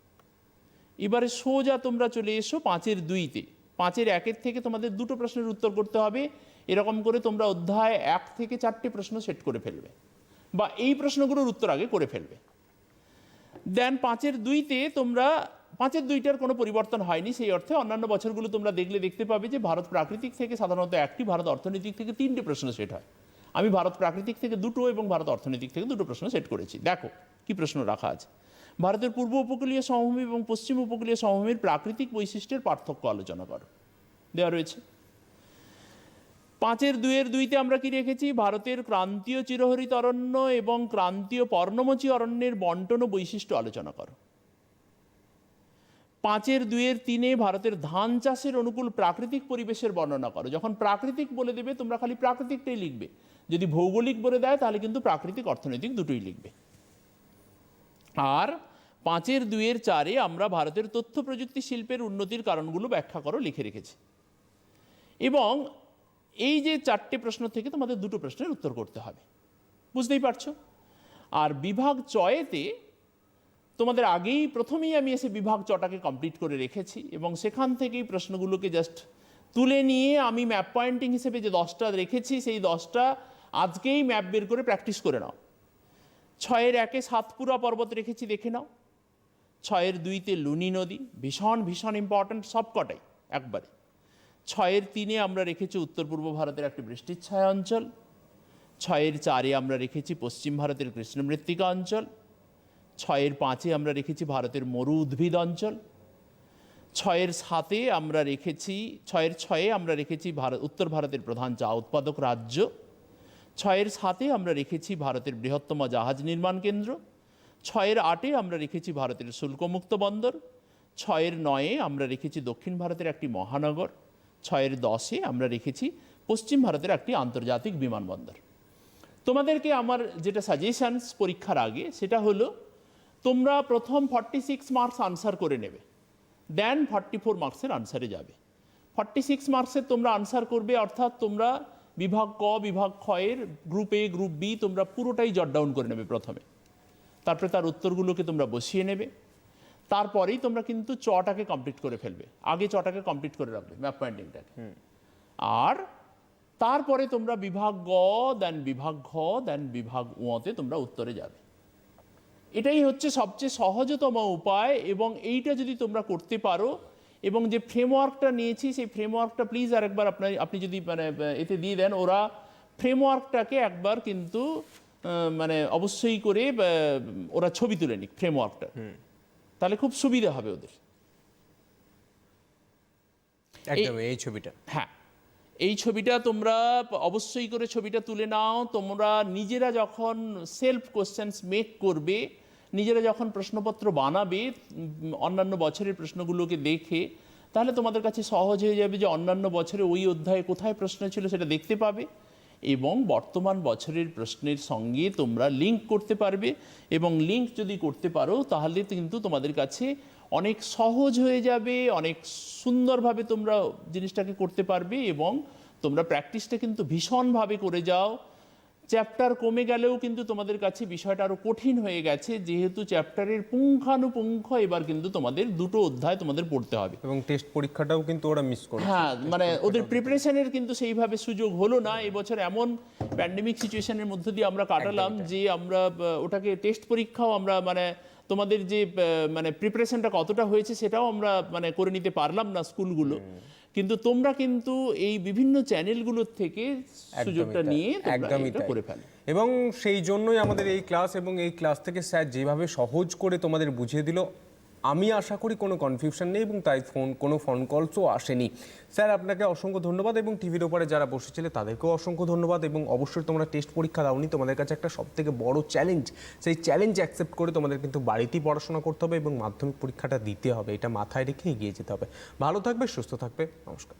এবারে সোজা তোমরা চলে এসো 5-এর 2-তে। 5-এর 1-এর থেকে তোমাদের 2টো প্রশ্নের উত্তর করতে হবে। এরকম করে তোমরা অধ্যায় 1 থেকে 4টে প্রশ্ন সেট করে ফেলবে, বা এই প্রশ্নগুলোর উত্তর আগে করে ফেলবে। দেন 5-এর 2-তে তোমরা, 5-এর 2টার কোনো পরিবর্তন হয়নি, সেই অর্থে অন্যান্য বছরগুলো তোমরা দেখতে পাবে যে ভারত প্রাকৃতিক থেকে সাধারণত 1টি, ভারত অর্থনৈতিক থেকে 3টে প্রশ্ন সেট হয়। আমি ভারত প্রাকৃতিক থেকে 2টো এবং ভারত অর্থনৈতিক থেকে 2টো প্রশ্ন সেট করেছি। দেখো কি প্রশ্ন রাখা আছে। ভারতের পূর্ব উপকূলীয় সমভূমি এবং পশ্চিম উপকূলীয় সমভূমির প্রাকৃতিক বৈশিষ্ট্যের পার্থক্য আলোচনা করো, দেওয়া রয়েছে। 5-এর 2-তে আমরা কি রেখেছি, ভারতের ক্রান্তীয় চিরহরিত অরণ্য এবং ক্রান্তীয় পর্ণমোচী অরণ্যের বন্টন ও বৈশিষ্ট্য আলোচনা করো। 5-এর 2-3-এ ভারতের ধান চাষের অনুকূল প্রাকৃতিক পরিবেশের বর্ণনা করো। যখন প্রাকৃতিক বলে দেবে তোমরা খালি প্রাকৃতিকটাই লিখবে, যদি ভৌগোলিক বলে দেয় তাহলে কিন্তু প্রাকৃতিক অর্থনৈতিক দুটোই লিখবে। আর 5-এর 2-4-এ আমরা ভারতের তথ্য প্রযুক্তি শিল্পের উন্নতির কারণগুলো ব্যাখ্যা করো লিখে রেখেছি। এবং এই যে 4টে প্রশ্ন থেকে তোমাদের 2টো প্রশ্নের উত্তর করতে হবে, বুঝতেই পারছো। আর বিভাগ 6-তে তোমাদের আগেই প্রথমেই আমি এসে বিভাগ 6টাকে কমপ্লিট করে রেখেছি, এবং সেখান থেকেই প্রশ্নগুলোকে জাস্ট তুলে নিয়ে আমি ম্যাপ পয়েন্টিং হিসেবে যে 10টা রেখেছি, সেই 10টা আজকেই ম্যাপ বের করে প্র্যাকটিস করে নাও। 6-এর 1-এ সাতপুরা পর্বত রেখেছি, দেখে নাও। 6-এর 2-তে লুনি নদী, ভীষণ ভীষণ ইম্পর্ট্যান্ট সবকটাই একবারে। 6-এর 3-এ আমরা রেখেছি উত্তর পূর্ব ভারতের একটি বৃষ্টির ছায়া অঞ্চল। 6-এর 4-এ আমরা রেখেছি পশ্চিম ভারতের কৃষ্ণমৃত্তিকা অঞ্চল। 6-এর 5-এ আমরা রেখেছি ভারতের মরু উদ্ভিদ অঞ্চল। 6-এর 7-এ আমরা রেখেছি, 6-এর 6-এ আমরা রেখেছি উত্তর ভারতের প্রধান চা উৎপাদক রাজ্য। 6-এর 7-এ আমরা রেখেছি ভারতের বৃহত্তম জাহাজ নির্মাণ কেন্দ্র। 6-এর 8-এ আমরা রেখেছি ভারতের শুল্কমুক্ত বন্দর, 6-এর 9-এ আমরা রেখেছি দক্ষিণ ভারতের একটি মহানগর, 6-এর 10-এ আমরা রেখেছি পশ্চিম ভারতের একটি আন্তর্জাতিক বিমানবন্দর। তোমাদেরকে আমার যেটা সাজেশনস পরীক্ষার আগে সেটা হলো তোমরা প্রথম 46 মার্কস আনসার করে নেবে, দেন 44 মার্কসের আনসারে যাবে। 46 মার্কসের তোমরা আনসার করবে, অর্থাৎ তোমরা বিভাগ ক বিভাগ খ এর গ্রুপ এ গ্রুপ বি তোমরা পুরোটাই জট ডাউন করে নেবে প্রথমে, তারপরে তার উত্তরগুলোকে তোমরা বসিয়ে নেবে, তারপরেই তোমরা কিন্তু চটাকে কমপ্লিট করে ফেলবে, আগে চটাকে কমপ্লিট করে রাখবে ম্যাপ পয়েন্টিংটাকে, আর তারপরে তোমরা বিভাগ গ দেন বিভাগ ঘ দেন বিভাগ তে তোমরা উত্তরে যাবে। এটাই হচ্ছে সবচেয়ে সহজতম উপায়, এবং এইটা যদি তোমরা করতে পারো, এবং যে ফ্রেমওয়ার্কটা নিয়েছি সেই ফ্রেমওয়ার্কটা প্লিজ আরেকবার আপনি যদি মানে এতে দিয়ে দেন, ওরা ফ্রেমওয়ার্কটাকে একবার কিন্তু মানে অবশ্যই করে ওরা ছবি তুলে নিক ফ্রেমওয়ার্কটা, তাহলে খুব সুবিধা হবে ওদের। একদম এই ছবিটা, হ্যাঁ এই ছবিটা তোমরা অবশ্যই করে ছবিটা তুলে নাও। তোমরা নিজেরা যখন সেলফ কোশ্চেন্স মেক করবে, নিজেরা যখন প্রশ্নপত্র বানাবে অন্যান্য বছরের প্রশ্নগুলোকে দেখে, তাহলে তোমাদের কাছে সহজ হয়ে যাবে যে অন্যান্য বছরে ওই অধ্যায়ে কোথায় প্রশ্ন ছিল সেটা দেখতে পাবে, এবং বর্তমান বছরের প্রশ্নের সঙ্গে তোমরা লিঙ্ক করতে পারবে, এবং লিঙ্ক যদি করতে পারো তাহলে কিন্তু তোমাদের কাছে অনেক সহজ হয়ে যাবে, অনেক সুন্দরভাবে তোমরা জিনিসটাকে করতে পারবে, এবং তোমরা প্র্যাকটিসটা কিন্তু ভীষণভাবে করে যাও। চ্যাপ্টার কমে গেলেও কিন্তু তোমাদের কাছে বিষয়টা আরও কঠিন হয়ে গেছে, যেহেতু চ্যাপ্টারের পুঙ্খানুপুঙ্খ এবার কিন্তু তোমাদের দুটো অধ্যায় তোমাদের পড়তে হবে, এবং টেস্ট পরীক্ষাটাও কিন্তু ওরা মিস করে। হ্যাঁ মানে ওদের প্রিপারেশনের কিন্তু সেইভাবে সুযোগ হলো না এবছর। এমন প্যান্ডেমিক সিচুয়েশনের মধ্যে দিয়ে আমরা কাটালাম যে আমরা ওটাকে টেস্ট পরীক্ষাও আমরা মানে তোমাদের যে মানে প্রিপারেশনটা কতটা হয়েছে সেটাও আমরা মানে করে নিতে পারলাম না স্কুলগুলো, কিন্তু তোমরা কিন্তু এই বিভিন্ন চ্যানেলগুলোর থেকে সুযোগটা নিয়ে একদমই এটা করে ফেলো। এবং সেই জন্যই আমাদের এই ক্লাস, এবং এই ক্লাস থেকে স্যার যেভাবে সহজ করে তোমাদের বুঝিয়ে দিল, আমি আশা করি কোনো কনফিউশন নেই, এবং তাই কোনো ফোন কলসও আসেনি। স্যার আপনাকে অসংখ্য ধন্যবাদ, এবং টিভির ওপরে যারা বসেছিলে তাদেরকেও অসংখ্য ধন্যবাদ। এবং অবশ্যই তোমরা টেস্ট পরীক্ষা দাওনি, তোমাদের কাছে একটা সবথেকে বড় চ্যালেঞ্জ, সেই চ্যালেঞ্জ অ্যাকসেপ্ট করে তোমাদের কিন্তু বাড়িতেই পড়াশোনা করতে হবে এবং মাধ্যমিক পরীক্ষাটা দিতে হবে, এটা মাথায় রেখে এগিয়ে যেতে হবে। ভালো থাকবে, সুস্থ থাকবে, নমস্কার।